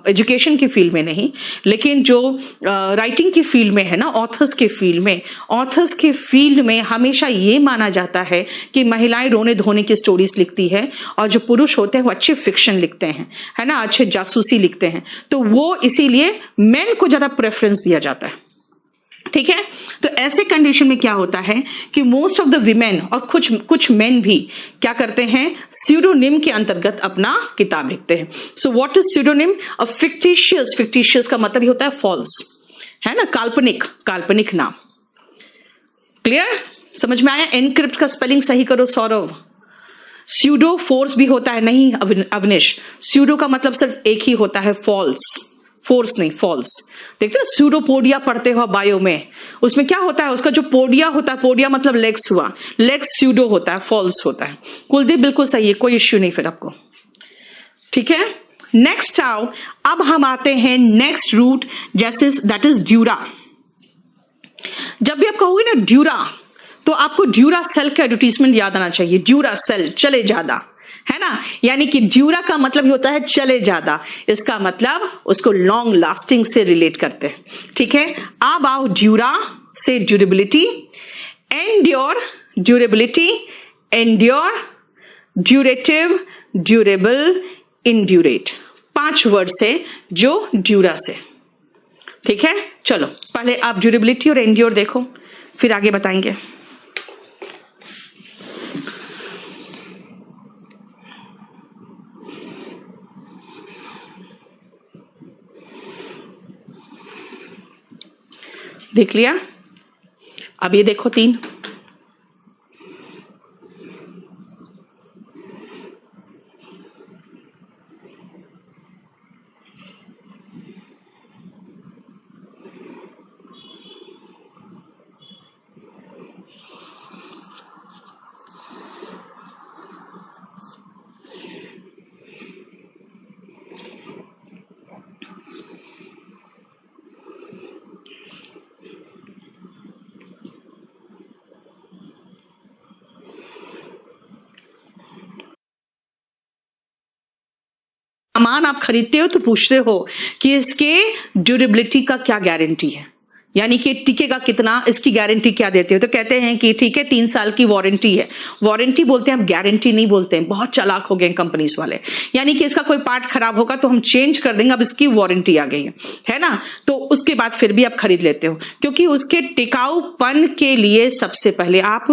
एजुकेशन की फील्ड में नहीं, लेकिन जो राइटिंग की फील्ड में है ना, ऑथर्स के फील्ड में हमेशा ये माना जाता है कि महिलाएं रोने धोने की स्टोरीज लिखती है, और जो पुरुष होते हैं वो अच्छे फिक्शन लिखते हैं, है ना, अच्छे जासूसी लिखते हैं, तो वो इसीलिए मेन को ज्यादा प्रेफरेंस दिया जाता है, ठीक है। तो ऐसे कंडीशन में क्या होता है कि मोस्ट ऑफ द विमेन और कुछ मेन भी क्या करते हैं, स्यूडोनिम के अंतर्गत अपना किताब लिखते हैं। सो what is pseudonym? A fictitious का मतलब ही होता है फॉल्स, है ना, काल्पनिक नाम। क्लियर? समझ में आया? एनक्रिप्ट का स्पेलिंग सही करो सौरभ। स्यूडो फोर्स भी होता है, नहीं अवनिश, स्यूडो का मतलब सिर्फ एक ही होता है, फॉल्स, फोर्स नहीं, फॉल्स। देखते हो स्यूडोपोडिया पढ़ते हो बायो में, उसमें क्या होता है, उसका जो पोडिया होता है, पोडिया मतलब लेग्स हुआ, लेग्स स्यूडो होता है, फॉल्स होता है। कुलदीप बिल्कुल सही है, कोई इश्यू नहीं फिर आपको, ठीक है। नेक्स्ट आओ, अब हम आते हैं नेक्स्ट रूट, जैसे दैट इज ड्यूरा। जब भी आप कहोगे ना ड्यूरा, तो आपको ड्यूरा सेल का एडवर्टीजमेंट याद आना चाहिए। ड्यूरा सेल, चले ज्यादा, है ना, यानी कि ड्यूरा का मतलब होता है चले ज्यादा, इसका मतलब उसको लॉन्ग लास्टिंग से रिलेट करते हैं, ठीक है। अब आओ ड्यूरा से durability, endure, durability, endure, durative, durable, indurate, 5 word से जो ड्यूरा से, ठीक है। चलो पहले आप ड्यूरेबिलिटी और एंड्योर देखो, फिर आगे बताएंगे। देख लिया? अब ये देखो 3, सामान आप खरीदते हो तो पूछते हो कि इसके ड्यूरेबिलिटी का क्या गारंटी है, यानी कि टिकेगा कितना, इसकी गारंटी क्या देते हो, तो कहते हैं कि ठीक है 3 साल की वारंटी है। वारंटी बोलते हैं, हम गारंटी नहीं बोलते हैं, बहुत चालाक हो गए कंपनीज वाले, यानी कि इसका कोई पार्ट खराब होगा तो हम चेंज कर देंगे, अब इसकी वारंटी आ गई है ना। तो उसके बाद फिर भी आप खरीद लेते हो, क्योंकि उसके टिकाऊपन के लिए सबसे पहले आप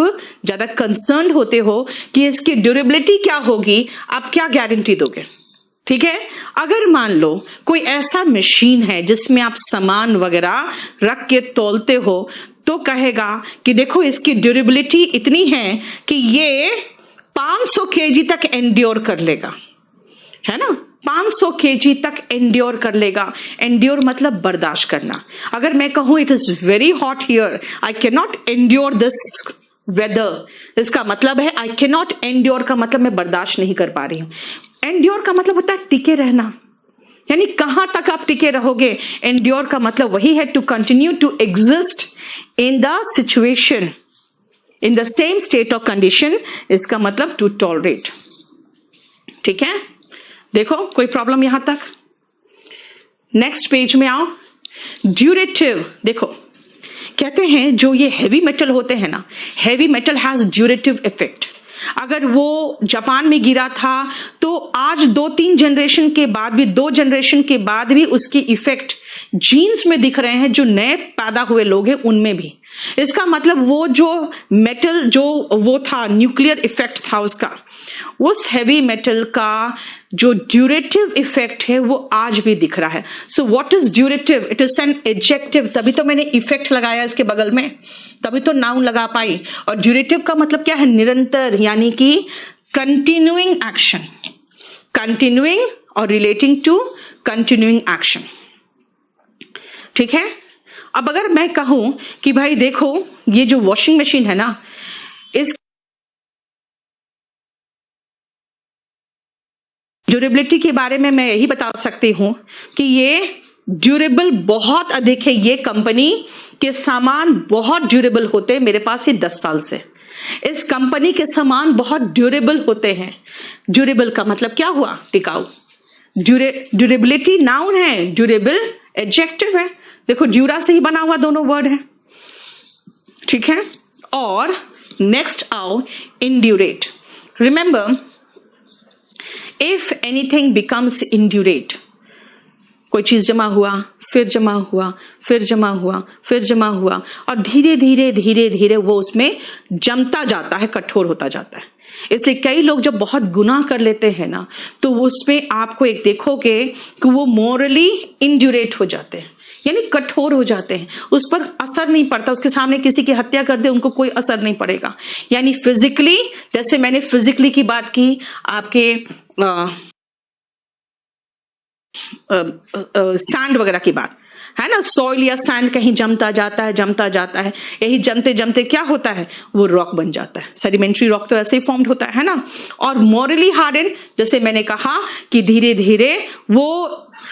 ज्यादा कंसर्न होते हो कि इसकी ड्यूरेबिलिटी क्या होगी, आप क्या गारंटी दोगे। ठीक है, अगर मान लो कोई ऐसा मशीन है जिसमें आप सामान वगैरह रख के तौलते हो, तो कहेगा कि देखो इसकी ड्यूरेबिलिटी इतनी है कि ये 500 केजी तक एंड्योर कर लेगा, है ना, 500 केजी तक एंड्योर कर लेगा। एंड्योर मतलब बर्दाश्त करना। अगर मैं कहूं it is very hot here, I can not endure this weather, इसका मतलब है आई कैन नॉट एंड्योर का मतलब मैं बर्दाश्त नहीं कर पा रही हूं। एंड्योर का मतलब होता है टिके रहना, यानी कहां तक आप टिके रहोगे। एंड्योर का मतलब वही है to continue to exist in the situation, in the same state of condition, इसका मतलब टू टॉलरेट। ठीक है, देखो कोई प्रॉब्लम यहां तक। नेक्स्ट पेज में आओ। ड्यूरेटिव, देखो कहते हैं जो ये हैवी मेटल होते हैं ना, heavy metal has durative effect. अगर वो जापान में गिरा था तो आज 2-3 जनरेशन के बाद भी, 2 जनरेशन के बाद भी उसकी इफेक्ट जीन्स में दिख रहे हैं, जो नए पैदा हुए लोग हैं उनमें भी। इसका मतलब वो जो मेटल जो वो था, न्यूक्लियर इफेक्ट था उसका, उस हैवी मेटल का जो ड्यूरेटिव इफेक्ट है वो आज भी दिख रहा है। So what is durative? It is an adjective, तभी तो मैंने इफेक्ट लगाया इसके बगल में, तभी तो नाउन लगा पाई। और ड्यूरेटिव का मतलब क्या है? निरंतर, यानी कि कंटिन्यूइंग एक्शन, कंटिन्यूइंग और रिलेटिंग टू कंटिन्यूइंग एक्शन। ठीक है, अब अगर मैं कहूं कि भाई देखो ये जो वॉशिंग मशीन है ना, इस ड्यूरेबिलिटी के बारे में मैं यही बता सकती हूं कि ये ड्यूरेबल बहुत अधिक है। ये कंपनी के सामान बहुत ड्यूरेबल होते हैं, मेरे पास ये 10 साल से। इस कंपनी के सामान बहुत ड्यूरेबल होते हैं। ड्यूरेबल का मतलब क्या हुआ? टिकाऊ। ड्यूरेबिलिटी नाउन है, ड्यूरेबल एडजेक्टिव है। देखो ड्यूरा से ही बना हुआ दोनों वर्ड है। ठीक है, और नेक्स्ट आओ इंड्यूरेट। रिमेंबर, इफ एनीथिंग बिकम्स इंड्यूरेट, कोई चीज जमा हुआ, फिर जमा हुआ, फिर जमा हुआ, फिर जमा हुआ, और धीरे धीरे धीरे धीरे वो उसमें जमता जाता है, कठोर होता जाता है। इसलिए कई लोग जब बहुत गुनाह कर लेते हैं ना, तो उसमें आपको एक देखोगे कि वो मोरली इंड्यूरेट हो जाते हैं, यानी कठोर हो जाते हैं, उस पर असर नहीं पड़ता। उसके सामने किसी की हत्या कर दे, उनको कोई असर नहीं पड़ेगा। यानी फिजिकली, जैसे मैंने फिजिकली की बात की, आपके सैंड वगैरह की बात है ना, सॉइल या सैंड कहीं जमता जाता है, जमता जाता है, यही जमते जमते क्या होता है? वो रॉक बन जाता है। सेडिमेंट्री रॉक तो ऐसे ही फॉर्म्ड होता है ना। और मोरली हार्डन, जैसे मैंने कहा कि धीरे धीरे वो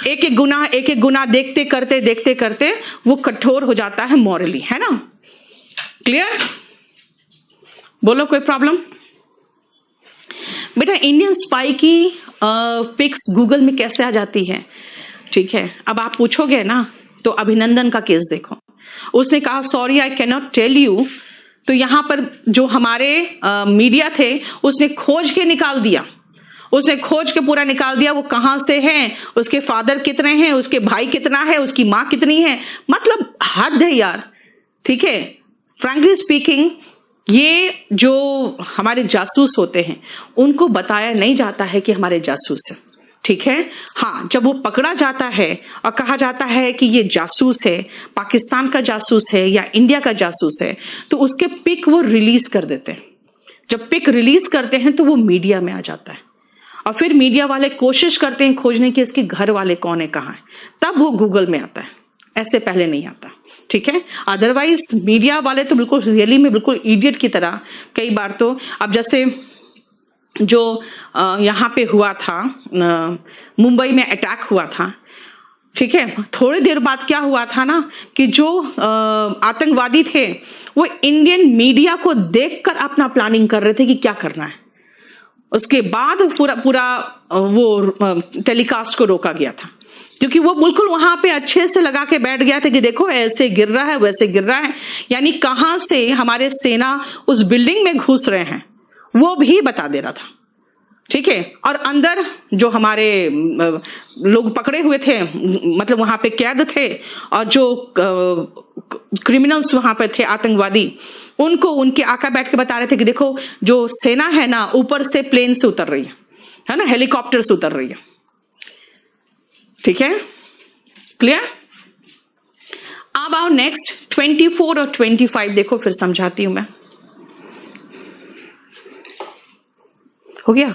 एक एक गुना देखते करते वो कठोर हो जाता है मोरली, है ना। क्लियर? बोलो कोई प्रॉब्लम? बेटा इंडियन स्पाई की पिक्स गूगल में कैसे आ जाती है? ठीक है, अब आप पूछोगे ना, तो अभिनंदन का केस देखो। उसने कहा sorry I can not tell you, तो यहां पर जो हमारे मीडिया थे उसने खोज के निकाल दिया, उसने खोज के पूरा निकाल दिया वो कहां से है, उसके फादर कितने हैं, उसके भाई कितना है, उसकी मां कितनी है। मतलब हद है यार। ठीक है, फ्रैंकली स्पीकिंग, ये जो हमारे जासूस होते हैं उनको बताया नहीं जाता है कि हमारे जासूस है। ठीक है, हाँ, जब वो पकड़ा जाता है और कहा जाता है कि ये जासूस है, पाकिस्तान का जासूस है या इंडिया का जासूस है, तो उसके पिक वो रिलीज कर देते हैं। जब पिक रिलीज करते हैं तो वो मीडिया में आ जाता है, और फिर मीडिया वाले कोशिश करते हैं खोजने की इसके घर वाले कौन है, कहाँ है, तब वो गूगल में आता है। ऐसे पहले नहीं आता। ठीक है, अदरवाइज मीडिया वाले तो बिल्कुल रियली में बिल्कुल इडियट की तरह कई बार तो, अब जैसे जो यहाँ पे हुआ था, मुंबई में अटैक हुआ था। ठीक है, थोड़ी देर बाद क्या हुआ था ना कि जो आतंकवादी थे वो इंडियन मीडिया को देखकर अपना प्लानिंग कर रहे थे कि क्या करना है। उसके बाद पूरा वो टेलीकास्ट को रोका गया था, क्योंकि वो बिल्कुल वहां पे अच्छे से लगा के बैठ गया था कि देखो ऐसे गिर रहा है, वैसे गिर रहा है, यानी कहां से हमारे सेना उस बिल्डिंग में घुस रहे हैं वो भी बता दे रहा था। ठीक है, और अंदर जो हमारे लोग पकड़े हुए थे, मतलब वहां पे कैद थे, और जो क्रिमिनल्स वहां पे थे, आतंकवादी, उनको उनके आका बैठ के बता रहे थे कि देखो जो सेना है ना ऊपर से प्लेन से उतर रही है ना, हेलीकॉप्टर से उतर रही है। ठीक है, क्लियर। अब आओ नेक्स्ट 24 और 25 देखो, फिर समझाती हूं मैं। हो गया?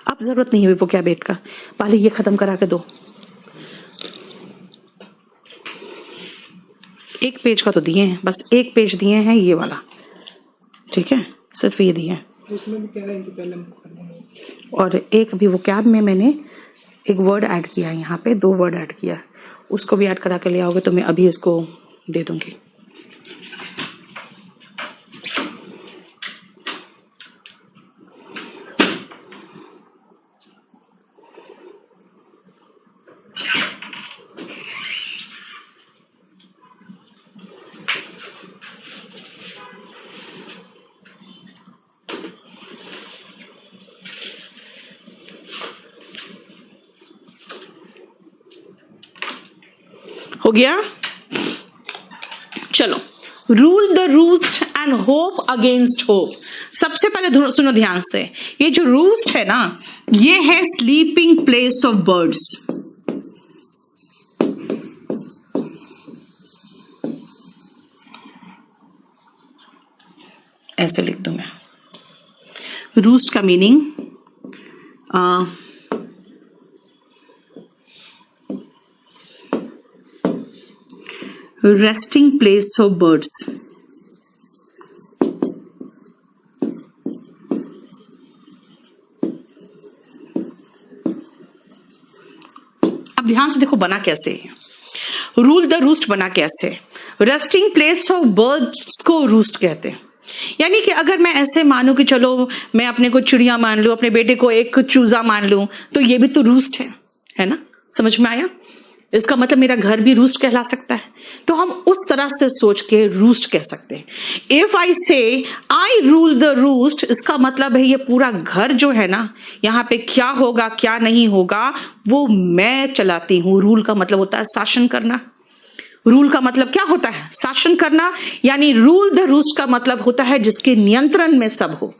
अब जरूरत नहीं है वो क्या बेट का, पहले ये खत्म करा के दो। एक पेज का तो दिए हैं, बस एक पेज दिए हैं ये वाला, ठीक है, सिर्फ ये दिए हैं। उसमें भी कह रहे हैं कि पहले हमको करना है। और एक भी वो कैब में मैंने एक वर्ड ऐड किया, यहाँ पे 2 वर्ड ऐड किया, उसको भी ऐड करा के ले आओगे तो मैं अभी इसको दे दूंगी। हो गया? चलो, rule the roost and hope against hope. सबसे पहले सुनो ध्यान से, ये जो रूस्ट है ना, ये है स्लीपिंग प्लेस ऑफ बर्ड्स। ऐसे लिख दूं मैं। रूस्ट का meaning resting place of birds. अब ध्यान से देखो बना कैसे है, रूल द रूस्ट बना कैसे। रेस्टिंग प्लेस ऑफ बर्ड्स को रूस्ट कहते हैं। यानी कि अगर मैं ऐसे मानूं कि चलो मैं अपने को चिड़िया मान लूं, अपने बेटे को एक चूजा मान लूं, तो ये भी तो रूस्ट है ना? समझ में आया? इसका मतलब मेरा घर भी रूस्ट कहला सकता है। तो हम उस तरह से सोच के रूस्ट कह सकते हैं। इफ आई से आई रूल द रूस्ट, इसका मतलब है ये पूरा घर जो है ना, यहाँ पे क्या होगा क्या नहीं होगा वो मैं चलाती हूँ। रूल का मतलब होता है शासन करना। रूल का मतलब क्या होता है? शासन करना। यानी रूल द रूस्ट का मतलब होता है जिसके नियंत्रण में सब हो।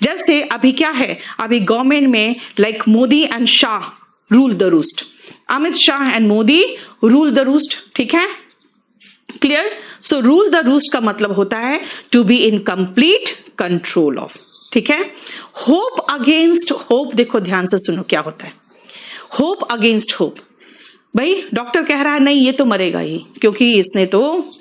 जैसे अभी क्या है, अभी गवर्नमेंट में like Modi and Shah rule the roost, Amit Shah and Modi rule the roost. ठीक है, clear. So rule the roost का मतलब होता है to be in complete control of. ठीक है। होप अगेंस्ट होप, देखो ध्यान से सुनो क्या होता है। होप अगेंस्ट होप, भाई डॉक्टर कह रहा है नहीं ये तो मरेगा ही, क्योंकि इसने तो,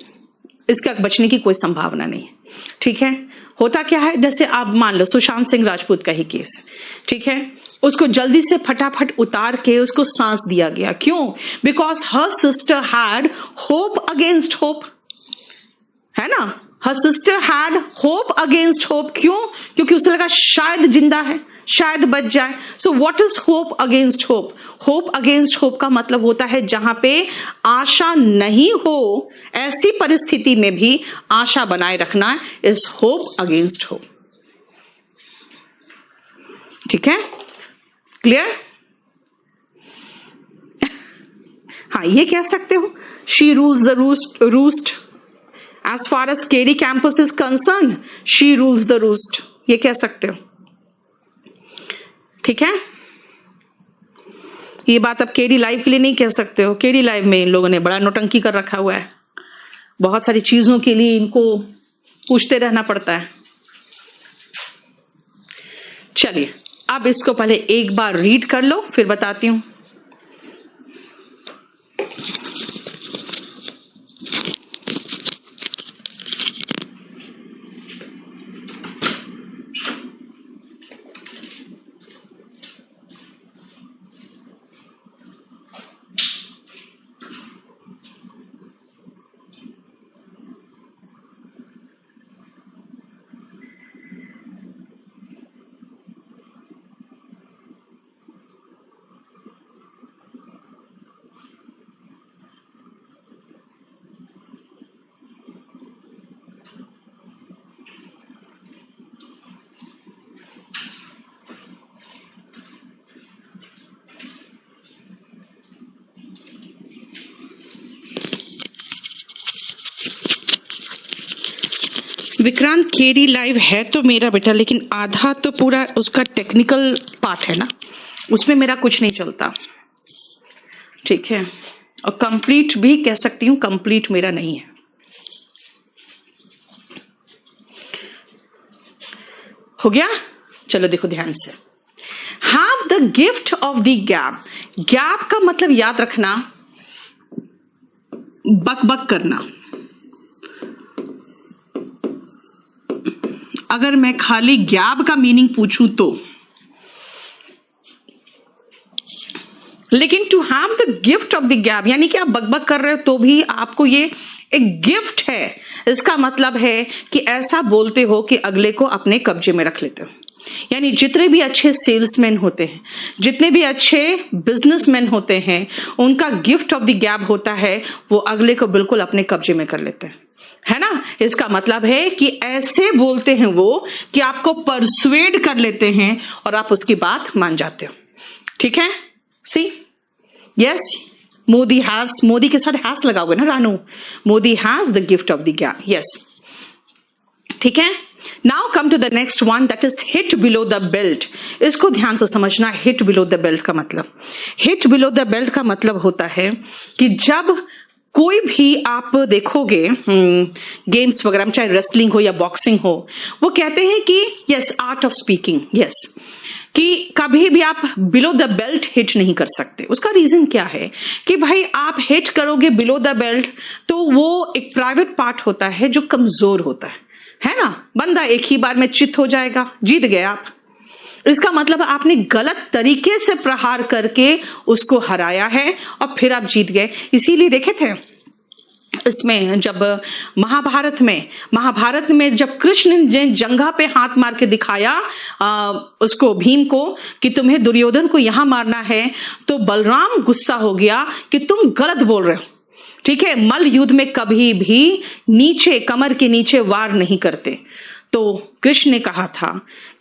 इसका बचने की कोई संभावना नहीं है। ठीक है, होता क्या है, जैसे आप मान लो सुशांत सिंह राजपूत का ही केस है। ठीक है, उसको जल्दी से फटाफट उतार के उसको सांस दिया गया। क्यों? Because her sister had hope against hope, है ना। Her sister had hope against hope. क्यों? क्योंकि उसे लगा शायद जिंदा है, शायद बच जाए। सो what is hope against hope? Hope against hope का मतलब होता है जहां पे आशा नहीं हो, ऐसी परिस्थिति में भी आशा बनाए रखना इज होप अगेंस्ट होप। ठीक है, क्लियर। हाँ, ये कह सकते हो she rules the roost as far as KD campus is concern, she rules the roost, ये कह सकते हो। ठीक है, ये बात अब केडी लाइव के लिए नहीं कह सकते हो। केडी लाइव में इन लोगों ने बड़ा नौटंकी कर रखा हुआ है, बहुत सारी चीजों के लिए इनको पूछते रहना पड़ता है। चलिए अब इसको पहले एक बार रीड कर लो, फिर बताती हूं। विक्रांत केरी लाइव है तो मेरा बेटा, लेकिन आधा तो पूरा उसका टेक्निकल पार्ट है ना, उसमें मेरा कुछ नहीं चलता, ठीक है। और कंप्लीट भी कह सकती हूँ, कंप्लीट मेरा नहीं है। हो गया? चलो देखो ध्यान से। Have the gift of the gap. Gap का मतलब याद रखना, बक बक करना। अगर मैं खाली गैप का मीनिंग पूछूं तो, लेकिन to have the gift of the gap यानी कि आप बकबक कर रहे हो तो भी आपको ये एक गिफ्ट है। इसका मतलब है कि ऐसा बोलते हो कि अगले को अपने कब्जे में रख लेते हो। यानी जितने भी अच्छे सेल्समैन होते हैं, जितने भी अच्छे बिजनेसमैन होते हैं, उनका गिफ्ट ऑफ द गैप होता है वो अगले को बिल्कुल अपने कब्जे में कर लेते हैं, है ना। इसका मतलब है कि ऐसे बोलते हैं वो कि आपको परसुएड कर लेते हैं और आप उसकी बात मान जाते हो, ठीक है। See yes, Modi has, Modi के साथ हैज लगा हुआ ना Ranu, Modi has the gift of the gap, yes, ठीक है। Now come to the next one, that is hit below the belt. इसको ध्यान से समझना। हिट बिलो द बेल्ट का मतलब, हिट बिलो द बेल्ट का मतलब होता है कि जब कोई भी आप देखोगे गेम्स वगैरह में, चाहे रेसलिंग हो या बॉक्सिंग हो, वो कहते हैं कि yes, art of speaking, yes, कि कभी भी आप बिलो द बेल्ट हिट नहीं कर सकते। उसका रीजन क्या है कि भाई आप हिट करोगे बिलो द बेल्ट तो वो एक प्राइवेट पार्ट होता है जो कमजोर होता है ना। बंदा एक ही बार में चित हो जाएगा, जीत गए आप। इसका मतलब आपने गलत तरीके से प्रहार करके उसको हराया है और फिर आप जीत गए। इसीलिए देखे थे इसमें जब महाभारत में जब कृष्ण ने जंघा पे हाथ मार के दिखाया उसको, भीम को, कि तुम्हें दुर्योधन को यहां मारना है, तो बलराम गुस्सा हो गया कि तुम गलत बोल रहे हो, ठीक है। मल्ल युद्ध में कभी भी नीचे, कमर के नीचे वार नहीं करते। तो कृष्ण ने कहा था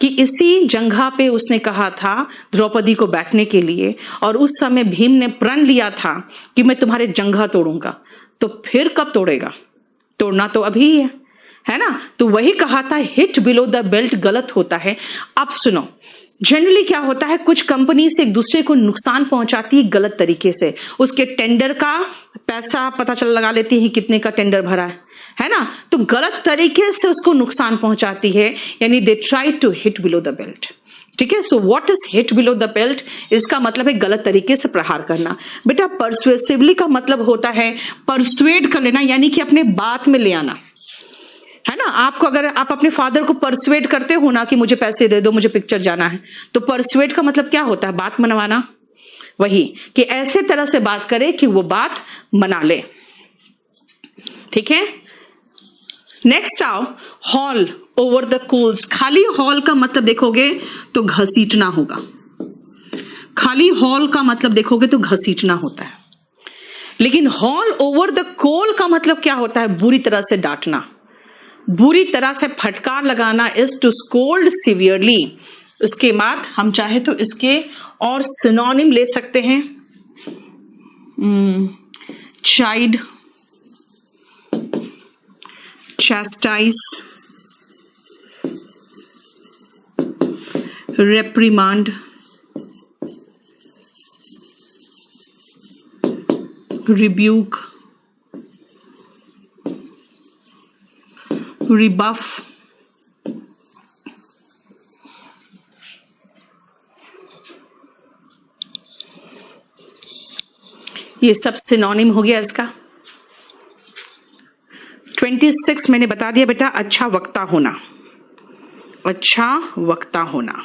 कि इसी जंघा पे उसने कहा था द्रौपदी को बैठने के लिए, और उस समय भीम ने प्रण लिया था कि मैं तुम्हारे जंघा तोड़ूंगा। तो फिर कब तोड़ेगा? तोड़ना तो अभी ही है ना। तो वही कहा था, हिट बिलो द बेल्ट गलत होता है। अब सुनो, जनरली क्या होता है, कुछ कंपनी से एक दूसरे को नुकसान पहुंचाती है गलत तरीके से। उसके टेंडर का पैसा पता चल लगा लेती है कितने का टेंडर भरा है ना, तो गलत तरीके से उसको नुकसान पहुंचाती है, यानी they try to hit below the belt, ठीक है। So what is hit below the belt? इसका मतलब है गलत तरीके से प्रहार करना। बेटा परसुएसिवली का मतलब होता है परसुएड कर लेना, यानी कि अपने बात में ले आना, है ना। आपको अगर आप अपने फादर को परसुएड करते हो ना कि मुझे पैसे दे दो, मुझे पिक्चर जाना है, तो परसुएड का मतलब क्या होता है? बात मनवाना। वही कि ऐसे तरह से बात करे कि वो बात मना ले, ठीक है। नेक्स्ट आओ, हॉल ओवर द कोल्स। खाली हॉल का मतलब देखोगे तो घसीटना होगा। खाली हॉल का मतलब देखोगे तो घसीटना होता है, लेकिन हॉल ओवर द कोल का मतलब क्या होता है? बुरी तरह से डांटना, बुरी तरह से फटकार लगाना, इज टू स्कोल्ड सिवियरली। उसके बाद हम चाहे तो इसके और सिनोनिम ले सकते हैं, child, chastise, reprimand, rebuke, rebuff, ये सब सिनोनिम हो गया इसका। 26 मैंने बता दिया बेटा, अच्छा वक्ता होना, अच्छा वक्ता होना।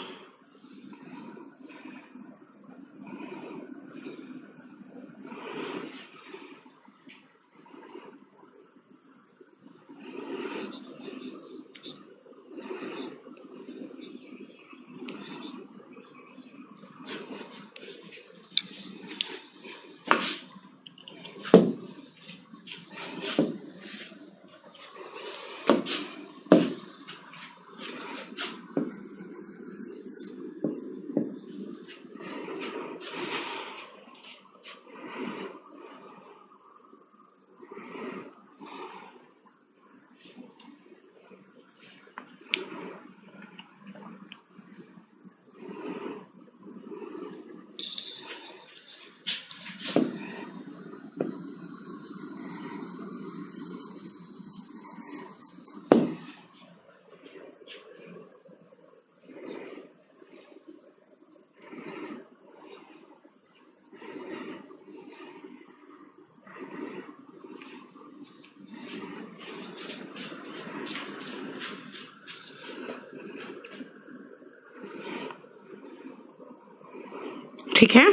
ठीक है,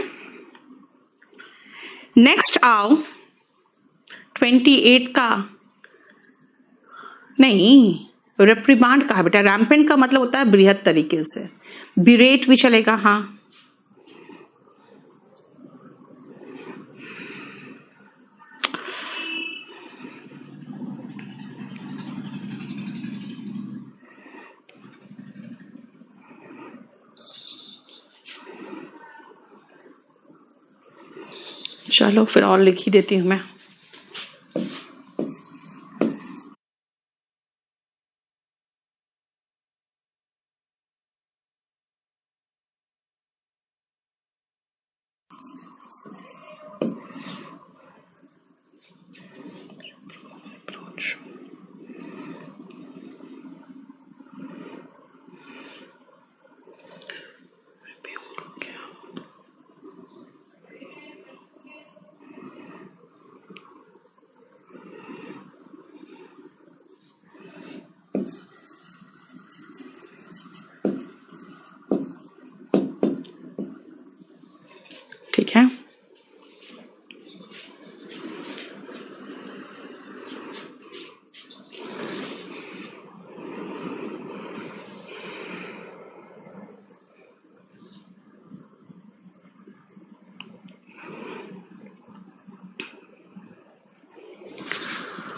नेक्स्ट आओ 28 का, नहीं रिप्रीमांड कहा बेटा, रैम्पेंट का मतलब होता है बृहद तरीके से, बिरेट भी चलेगा। हाँ चलो फिर और लिख ही देती हूं मैं। ठीक है,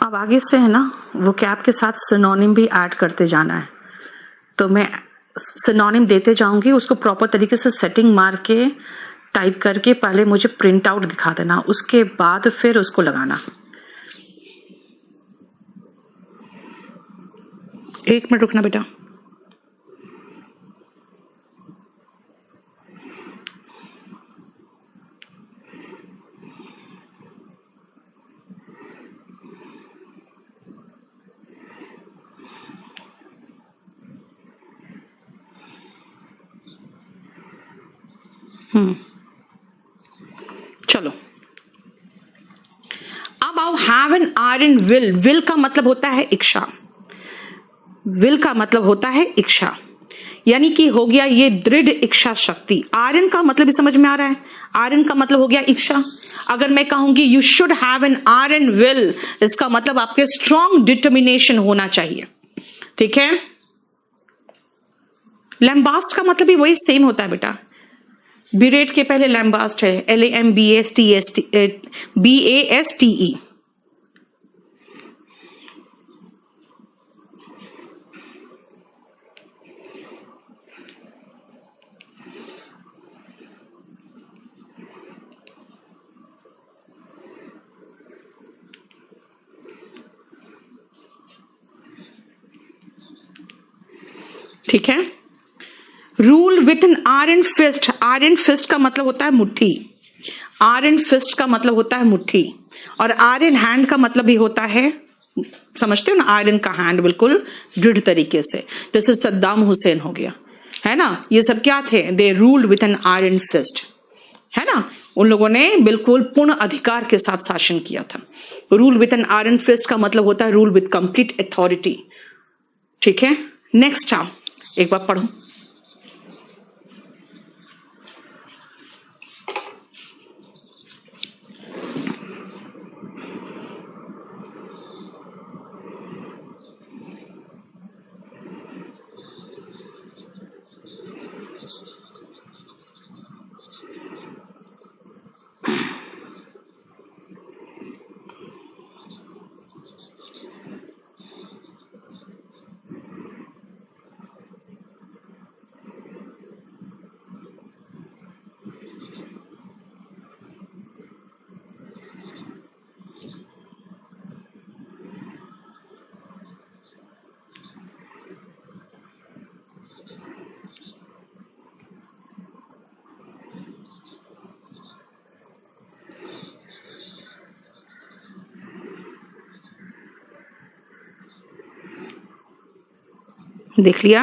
अब आगे से है ना वो कैप के साथ सिनोनिम भी ऐड करते जाना है, तो मैं सिनोनिम देते जाऊंगी, उसको प्रॉपर तरीके से सेटिंग मार के टाइप करके पहले मुझे प्रिंट आउट दिखा देना, उसके बाद फिर उसको लगाना। 1 मिनट रुकना बेटा। चलो अब आओ have an iron will. Will का मतलब होता है इच्छा, विल का मतलब होता है इच्छा, यानी कि हो गया ये दृढ़ इच्छा शक्ति। आयरन का मतलब भी समझ में आ रहा है, आयरन का मतलब हो गया इच्छा। अगर मैं कहूंगी you should have an iron will, इसका मतलब आपके स्ट्रॉन्ग डिटर्मिनेशन होना चाहिए। ठीक है, लैम्बास्ट का मतलब भी वही सेम होता है बेटा, बिरेट के पहले लैम्बास्ट है, LAMBASTE। ठीक है, rule with an iron fist. Iron fist का मतलब होता है मुट्ठी, आयरन फिस्ट का मतलब होता है मुट्ठी, और आयरन हैंड का मतलब भी होता है, समझते हो ना, आयरन का हैंड बिल्कुल दृढ़ तरीके से, जैसे सद्दाम हुसैन हो गया, है ना। ये सब क्या थे, they ruled with an iron fist, है ना। उन लोगों ने बिल्कुल पूर्ण अधिकार के साथ शासन किया था। Rule with an iron fist का मतलब होता है रूल विथ कंप्लीट अथॉरिटी। ठीक है, नेक्स्ट आओ एक बार पढ़ो। देख लिया,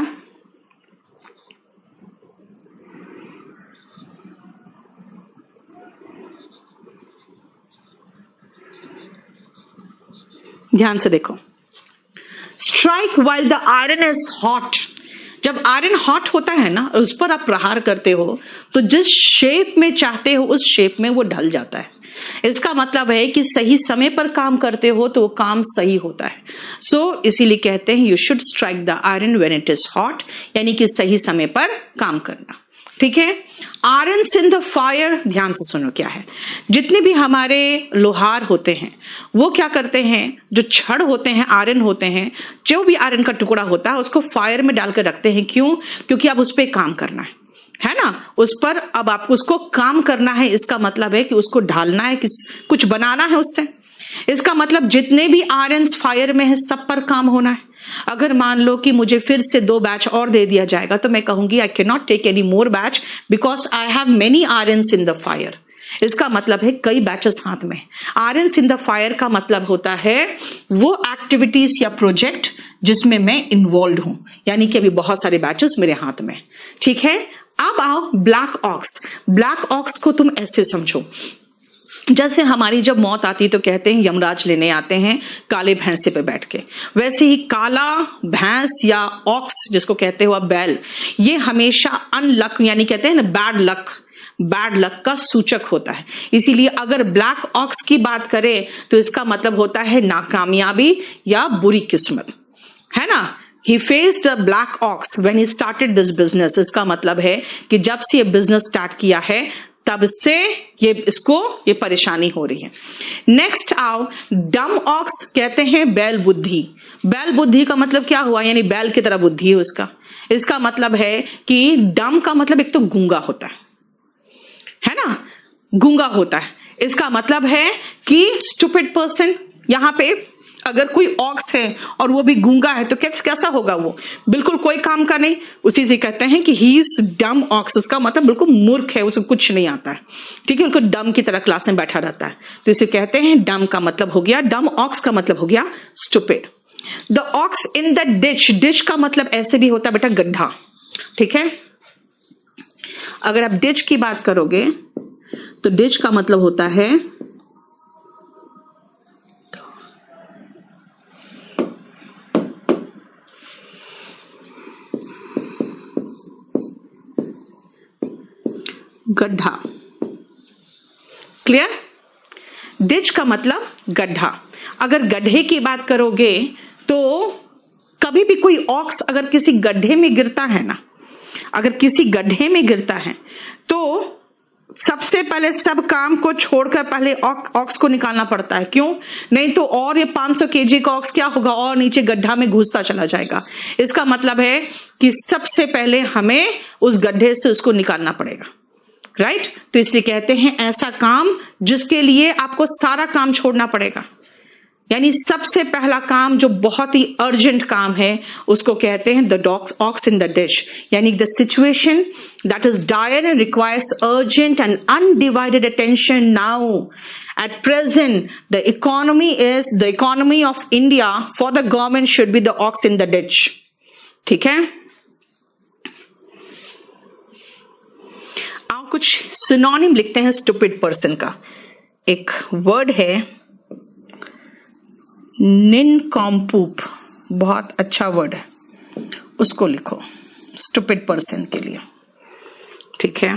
ध्यान से देखो। Strike while the iron is hot, जब आयरन हॉट होता है ना, उस पर आप प्रहार करते हो तो जिस शेप में चाहते हो उस शेप में वो ढल जाता है। इसका मतलब है कि सही समय पर काम करते हो तो वो काम सही होता है। सो इसीलिए कहते हैं you should strike the iron when it is hot, यानी कि सही समय पर काम करना। ठीक है। आयरन्स इन द फायर, ध्यान से सुनो क्या है। जितने भी हमारे लोहार होते हैं वो क्या करते हैं, जो छड़ होते हैं, आयरन होते हैं, जो भी आयरन का टुकड़ा होता है उसको फायर में डालकर रखते हैं। क्यों? क्योंकि अब उस पर काम करना है ना, उस पर अब आपको उसको काम करना है। इसका मतलब है कि उसको ढालना है, कुछ बनाना है उससे। इसका मतलब जितने भी आयरन्स फायर में है सब पर काम होना है। अगर मान लो कि मुझे फिर से 2 बैच और दे दिया जाएगा तो मैं कहूंगी I can not take any more batch because I have many irons in the fire. इसका मतलब है कई बैचेस हाथ में। आयरन्स इन द फायर का मतलब होता है वो एक्टिविटीज या प्रोजेक्ट जिसमें मैं इन्वॉल्व हूं, यानी कि अभी बहुत सारे बैचेस मेरे हाथ में। ठीक है। अब आओ ब्लैक ऑक्स। ब्लैक ऑक्स को तुम ऐसे समझो, जैसे हमारी जब मौत आती तो कहते हैं यमराज लेने आते हैं काले भैंसे पे बैठ के, वैसे ही काला भैंस या ऑक्स जिसको कहते हो आप बैल, ये हमेशा अनलक यानी कहते हैं ना बैड लक का सूचक होता है। इसीलिए अगर ब्लैक ऑक्स की बात करें तो इसका मतलब होता है नाकामयाबी या बुरी किस्मत, है ना। He faced a black ox when he started this business। इसका मतलब है कि जब से ये बिजनेस स्टार्ट किया है तब से ये परेशानी हो रही है। नेक्स्ट आओ डम ऑक्स, कहते हैं बैल बुद्धि। बैल बुद्धि का मतलब क्या हुआ, यानी बैल की तरह बुद्धि है उसका। इसका मतलब है कि डम का मतलब एक तो गूंगा होता है ना, गूंगा होता है। इसका मतलब है कि स्टूपिड पर्सन। यहां पे अगर कोई ऑक्स है और वो भी गूंगा है तो कैसा होगा, वो बिल्कुल कोई काम का नहीं। उसी से कहते हैं कि ही इज डम ऑक्स। इसका मतलब बिल्कुल मूर्ख है, उसे कुछ नहीं आता है। ठीक है, उनको डम की तरह क्लास में बैठा रहता है, तो इसे कहते हैं डम का मतलब हो गया, डम ऑक्स का मतलब हो गया stupid. The ox in the ditch, ditch का मतलब ऐसे भी होता है बेटा गड्ढा। ठीक है, अगर आप डिच की बात करोगे तो डिच का मतलब होता है गड्ढा। क्लियर? डिच का मतलब गड्ढा। अगर गड्ढे की बात करोगे तो कभी भी कोई ऑक्स अगर किसी गड्ढे में गिरता है ना, अगर किसी गड्ढे में गिरता है तो सबसे पहले सब काम को छोड़कर पहले ऑक्स को निकालना पड़ता है। क्यों? नहीं तो और ये 500 केजी का ऑक्स क्या होगा, और नीचे गड्ढा में घुसता चला जाएगा। इसका मतलब है कि सबसे पहले हमें उस गड्ढे से उसको निकालना पड़ेगा। राइट? तो इसलिए कहते हैं ऐसा काम जिसके लिए आपको सारा काम छोड़ना पड़ेगा, यानी सबसे पहला काम जो बहुत ही अर्जेंट काम है उसको कहते हैं the ox in the ditch, यानी the situation that is dire and requires urgent and undivided attention now at present the economy of India for the government should be the ox in the ditch। ठीक है, आओ कुछ synonym लिखते हैं stupid person का। एक word है निनकॉम्पूप, बहुत अच्छा वर्ड है, उसको लिखो स्टूपिड पर्सन के लिए। ठीक है,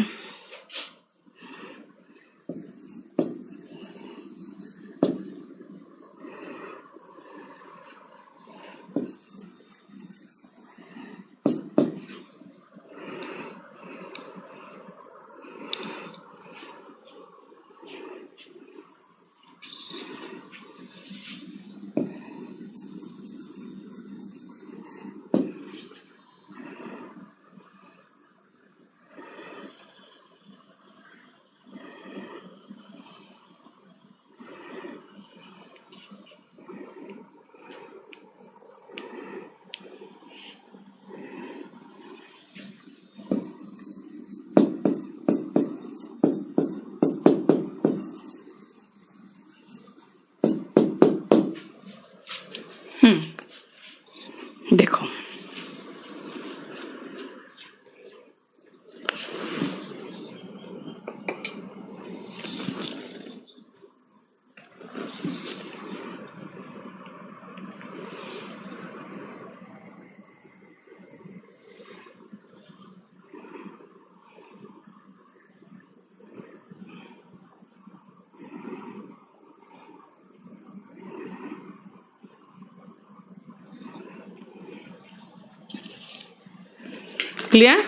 Clear?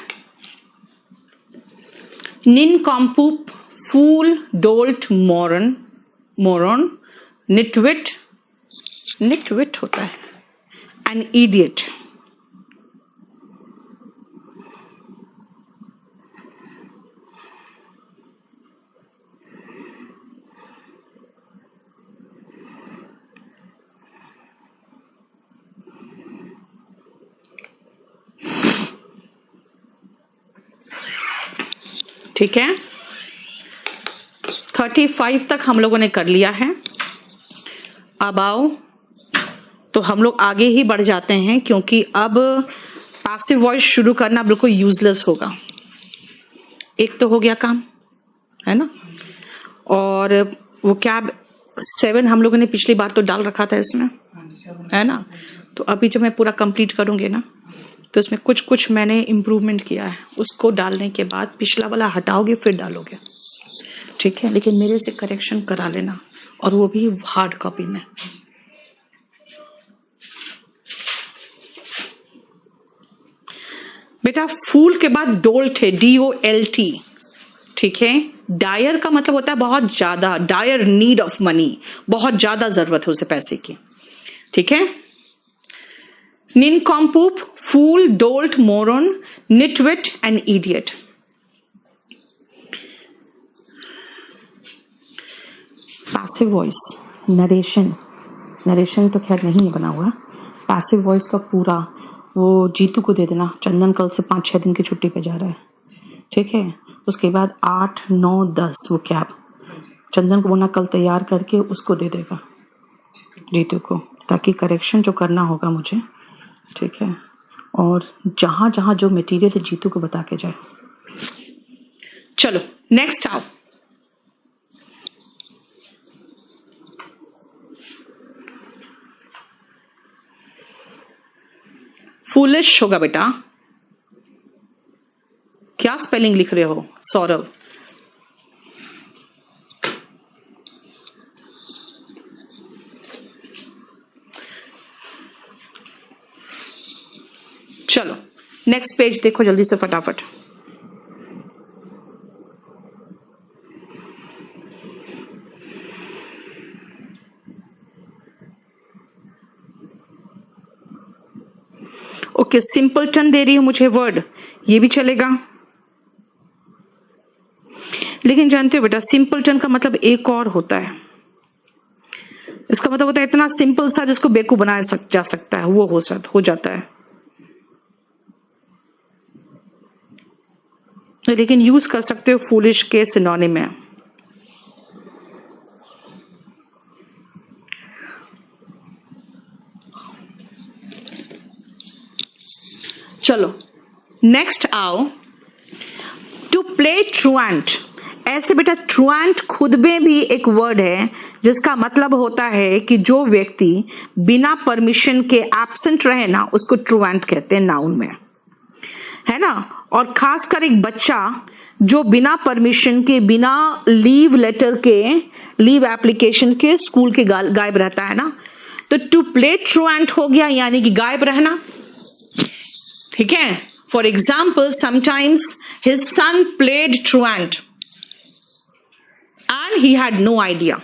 Nincompoop, fool, dolt, moron, nitwit होता है, an idiot. ठीक है, 35 तक हम लोगों ने कर लिया है। अब आओ तो हम लोग आगे ही बढ़ जाते हैं, क्योंकि अब पैसिव वॉइस शुरू करना बिल्कुल यूजलेस होगा। एक तो हो गया काम, है ना, और वो कैब 7 हम लोगों ने पिछली बार तो डाल रखा था इसमें, है ना। तो अभी जब मैं पूरा कंप्लीट करूंगी ना, तो इसमें कुछ कुछ मैंने इम्प्रूवमेंट किया है, उसको डालने के बाद पिछला वाला हटाओगे फिर डालोगे, ठीक है। लेकिन मेरे से करेक्शन करा लेना, और वो भी हार्ड कॉपी में। बेटा फूल के बाद डोल्ट है, DOLT, ठीक है। डायर का मतलब होता है बहुत ज्यादा, डायर नीड ऑफ मनी, बहुत ज्यादा जरूरत है उसे पैसे की, ठीक है। Nincompoop, fool, dolt, moron, nitwit and idiot. Passive voice, narration तो खैर नहीं है बना हुआ। पैसिव वॉइस का पूरा वो जीतू को दे देना। चंदन कल से 5-6 दिन की छुट्टी पे जा रहा है, ठीक है। उसके बाद 8, 9, 10 वो कैब चंदन को बोलना कल तैयार करके उसको दे देगा जीतू को, ताकि करेक्शन जो करना होगा मुझे, ठीक है। और जहां जहां जो मटेरियल है जीतू को बता के जाए। चलो नेक्स्ट आओ। फूलिश होगा बेटा। क्या स्पेलिंग लिख रहे हो सौरभ? चलो नेक्स्ट पेज देखो जल्दी से फटाफट। ओके, सिंपलटन दे रही हूं मुझे वर्ड, ये भी चलेगा। लेकिन जानते हो बेटा सिंपलटन का मतलब एक और होता है। इसका मतलब होता है इतना सिंपल सा जिसको बेवकूफ बनाया जा सकता है, वो हो जाता है। लेकिन यूज कर सकते हो फूलिश के सिनोनिम में। चलो नेक्स्ट आओ। To play truant. ऐसे बेटा ट्रुएंट खुद में भी एक वर्ड है जिसका मतलब होता है कि जो व्यक्ति बिना परमिशन के एब्सेंट रहे ना, उसको ट्रुएंट कहते हैं नाउन में, है ना। और खासकर एक बच्चा जो बिना परमिशन के, बिना लीव लेटर के, लीव एप्लीकेशन के स्कूल के गायब रहता है ना, तो टू प्ले ट्रुएंट हो गया, यानी कि गायब रहना, ठीक है। For example, sometimes his son played truant and he had no idea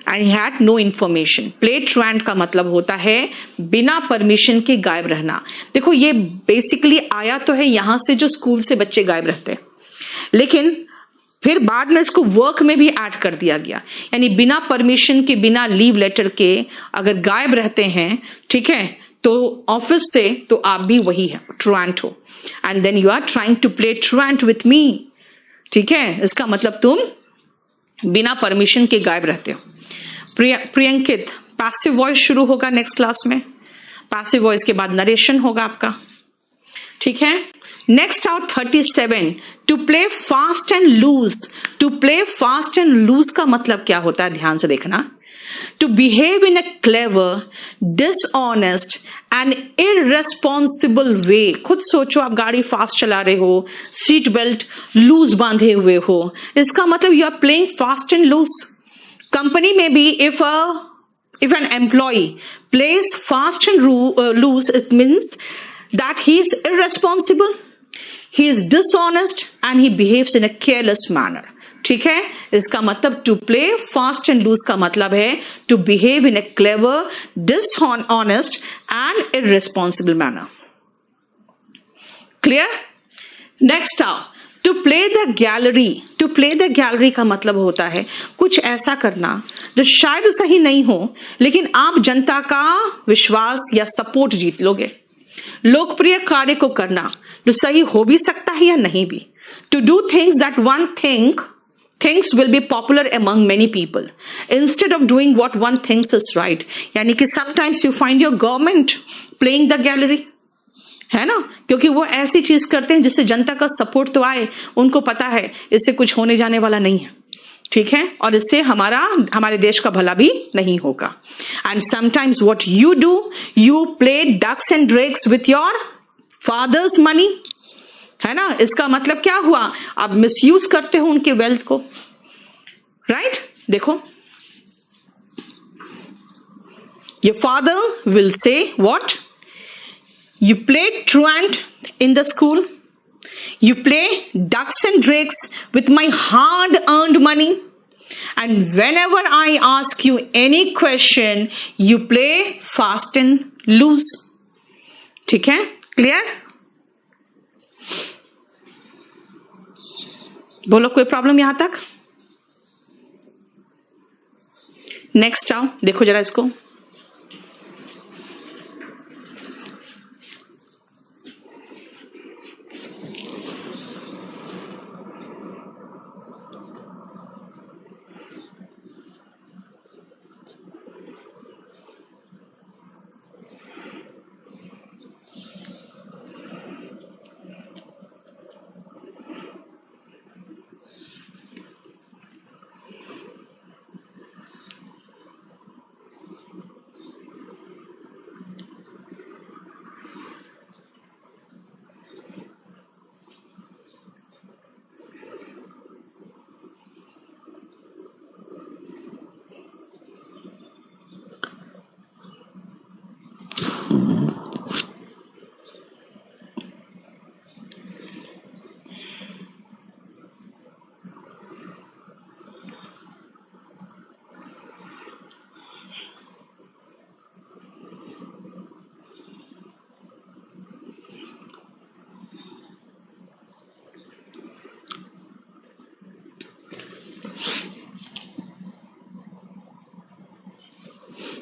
and he had no information. Play truant का मतलब होता है बिना परमिशन के गायब रहना। देखो ये बेसिकली आया तो है यहां से जो स्कूल से बच्चे गायब रहते हैं, लेकिन फिर बाद में इसको वर्क में भी ऐड कर दिया गया, यानी बिना परमिशन के, बिना लीव लेटर के अगर गायब रहते हैं, ठीक है, तो ऑफिस से तो आप भी वही है, ट्रुएंट हो। And then you are trying to play truant with me, ठीक है। इसका मतलब तुम बिना परमिशन के गायब रहते हो। प्रियंकित, पैसिव वॉइस शुरू होगा नेक्स्ट क्लास में। पैसिव वॉइस के बाद नरेशन होगा आपका, ठीक है। Next out 37, to play fast and loose. To play fast and loose का मतलब क्या होता है, ध्यान से देखना। To behave in a clever, dishonest and irresponsible way। खुद सोचो, आप गाड़ी फास्ट चला रहे हो, सीट बेल्ट लूज बांधे हुए हो, इसका मतलब you are playing fast and loose. Company में भी if an employee plays fast and loose, it means that he is irresponsible, he is dishonest and he behaves in a careless manner. ठीक है, इसका मतलब to play fast and loose का मतलब है to behave in a clever, dishonest and irresponsible manner. Clear? Next आओ, to play the gallery. To play the gallery का मतलब होता है कुछ ऐसा करना जो शायद सही नहीं हो, लेकिन आप जनता का विश्वास या सपोर्ट जीत लोगे। लोकप्रिय कार्य को करना जो सही हो भी सकता है या नहीं भी। To do things that one thinks will be popular among many people instead of doing what one thinks is right। यानी कि sometimes you find your government playing the gallery, है ना, क्योंकि वो ऐसी चीज करते हैं जिससे जनता का सपोर्ट तो आए, उनको पता है इससे कुछ होने जाने वाला नहीं है। ठीक है, और इससे हमारे देश का भला भी नहीं होगा। And sometimes what you do, you play ducks and drakes with your father's money, है ना। इसका मतलब क्या हुआ, आप मिसयूज करते हो उनके वेल्थ को, राइट। देखो, your father will say what, you play truant in the school, you play ducks and drakes with my hard earned money, and whenever I ask you any question you play fast and loose। ठीक है, clear? बोलो, कोई problem यहां तक? Next आओ, देखो जरा इसको।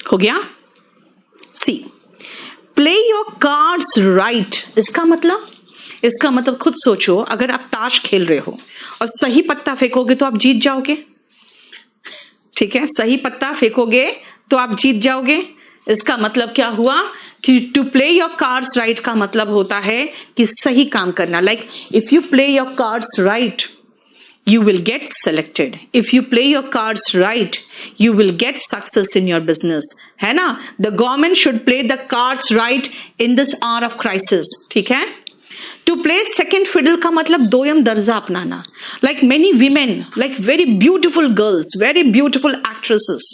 हो गया। सी, प्ले योर कार्ड्स राइट। इसका मतलब खुद सोचो, अगर आप ताश खेल रहे हो और सही पत्ता फेंकोगे तो आप जीत जाओगे। ठीक है, सही पत्ता फेंकोगे तो आप जीत जाओगे। इसका मतलब क्या हुआ कि to play your cards right का मतलब होता है कि सही काम करना। Like if you play your cards right you will get selected, if you play your cards right you will get success in your business, है ना। the government should play the cards right in this hour of crisis। ठीक है, to play second fiddle का मतलब दोयम दर्जा अपनाना। like many women, like very beautiful girls, very beautiful actresses,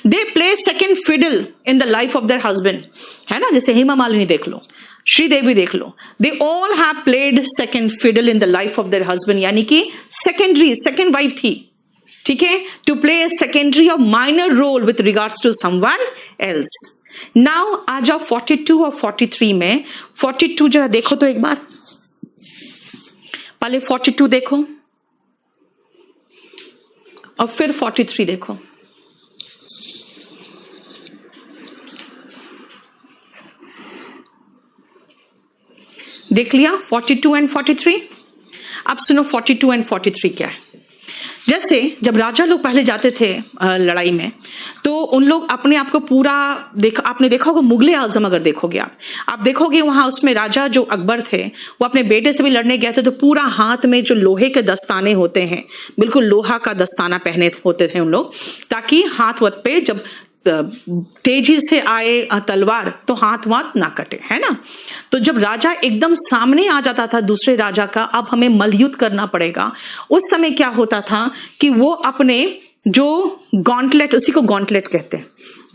they play second fiddle in the life of their husband, है ना। जैसे हेमा मालिनी देख लो, श्रीदेवी देख लो, they all have played second fiddle in the life of their husband, यानी कि second wife थी। ठीक है, to play a secondary or minor role with regards to someone else। now आ जाओ 42 और 43 में। 42 जरा देखो तो एक बार, पहले 42 देखो और फिर 43 देखो। देख लिया 42 एंड 43। अब सुनो 42 एंड 43 क्या है। जैसे जब राजा लोग पहले जाते थे लड़ाई में, तो उन लोग अपने आप को पूरा आपने देखा होगा मुगले आजम, अगर देखोगे आप देखोगे वहां उसमें राजा जो अकबर थे वो अपने बेटे से भी लड़ने गए थे, तो पूरा हाथ में जो लोहे के दस्ताने होते हैं, बिल्कुल लोहा का दस्ताना पहने होते थे उन लोग, ताकि हाथ वत पे जब तेजी से आए तलवार तो हाथ वाथ ना कटे, है ना। तो जब राजा एकदम सामने आ जाता था दूसरे राजा का, अब हमें मल्लयुद्ध करना पड़ेगा, उस समय क्या होता था कि वो अपने जो गॉन्टलेट, उसी को गॉन्टलेट कहते हैं,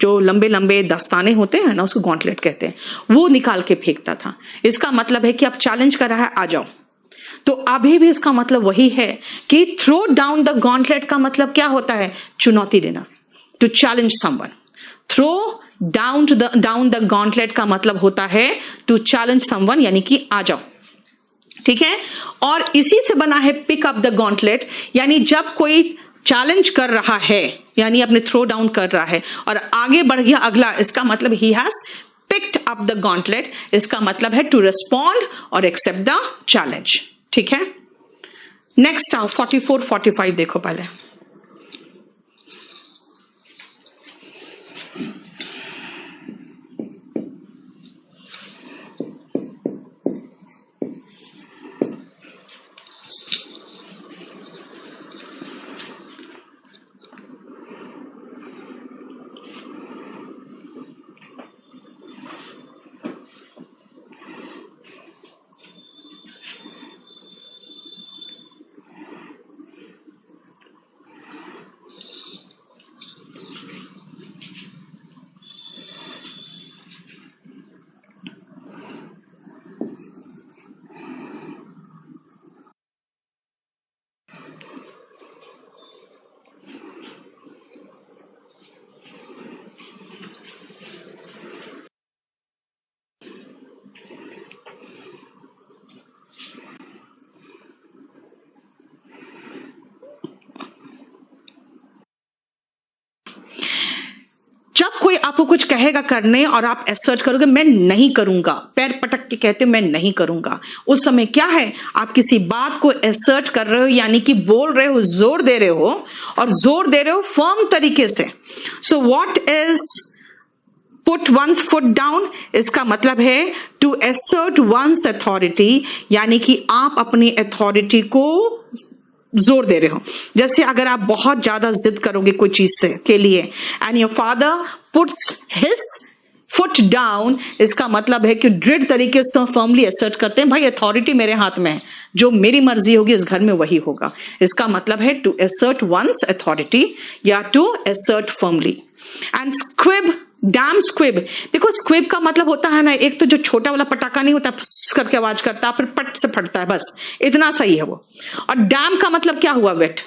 जो लंबे लंबे दस्ताने होते हैं ना, उसको गॉन्टलेट कहते हैं, वो निकाल के फेंकता था। इसका मतलब है कि अब चैलेंज कर रहा है, आ जाओ। तो अभी भी इसका मतलब वही है कि थ्रो डाउन द गॉन्टलेट का मतलब क्या होता है? चुनौती देना, to challenge someone. Throw down the gauntlet का मतलब होता है टू चैलेंज समवन, यानी कि आ जाओ, ठीक है। और इसी से बना है पिक अप द गॉन्टलेट, यानी जब कोई चैलेंज कर रहा है, यानी अपने थ्रो डाउन कर रहा है और आगे बढ़ गया अगला, इसका मतलब he has picked up the gauntlet, इसका मतलब है टू रिस्पॉन्ड और एक्सेप्ट द चैलेंज, ठीक है। नेक्स्ट आओ 44 45 देखो पहले। जब कोई आपको कुछ कहेगा करने और आप असर्ट करोगे मैं नहीं करूंगा, पैर पटक के कहते मैं नहीं करूंगा, उस समय क्या है? आप किसी बात को असर्ट कर रहे हो, यानी कि बोल रहे हो, जोर दे रहे हो, और जोर दे रहे हो फर्म तरीके से। So what is put one's foot down? इसका मतलब है टू असर्ट वंस अथॉरिटी, यानी कि आप अपनी अथॉरिटी को जोर दे रहे हो। जैसे अगर आप बहुत ज्यादा जिद करोगे कोई चीज से के लिए, and your father puts his foot down, इसका मतलब है कि दृढ़ तरीके से फर्मली असर्ट करते हैं, भाई अथॉरिटी मेरे हाथ में है, जो मेरी मर्जी होगी इस घर में वही होगा। इसका मतलब है टू असर्ट वंस अथॉरिटी या to assert firmly. And squib, damp squib, देखो स्क्विब का मतलब होता है ना, एक तो जो छोटा वाला पटाखा नहीं होता, फुस करके आवाज करता है, फिर पट से फटता है, बस इतना सही है वो। और डैम का मतलब क्या हुआ? वेट।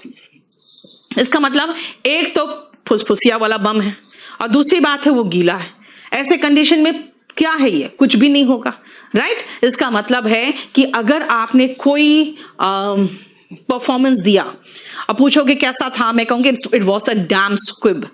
इसका मतलब एक तो फुसफुसिया वाला बम है और दूसरी बात है वो गीला है। ऐसे कंडीशन में क्या है? ये कुछ भी नहीं होगा, राइट। इसका मतलब है कि अगर आपने कोई परफॉर्मेंस दिया और पूछोगे कैसा था, मैं कहूंगी it was a dam squib,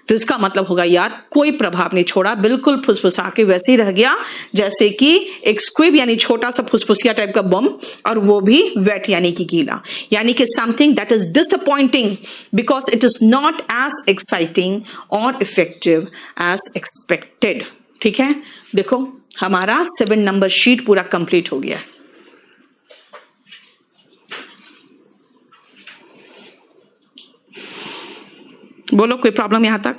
तो इसका मतलब होगा यार कोई प्रभाव नहीं छोड़ा, बिल्कुल फुसफुसा के वैसे ही रह गया जैसे कि एक स्क्विब, यानी छोटा सा फुसफुसिया टाइप का बम, और वो भी वेट यानी कि गीला, यानी कि something that is disappointing because it is not as exciting और इफेक्टिव एज एक्सपेक्टेड, ठीक है। देखो हमारा 7 नंबर शीट पूरा कंप्लीट हो गया। बोलो कोई प्रॉब्लम यहां तक?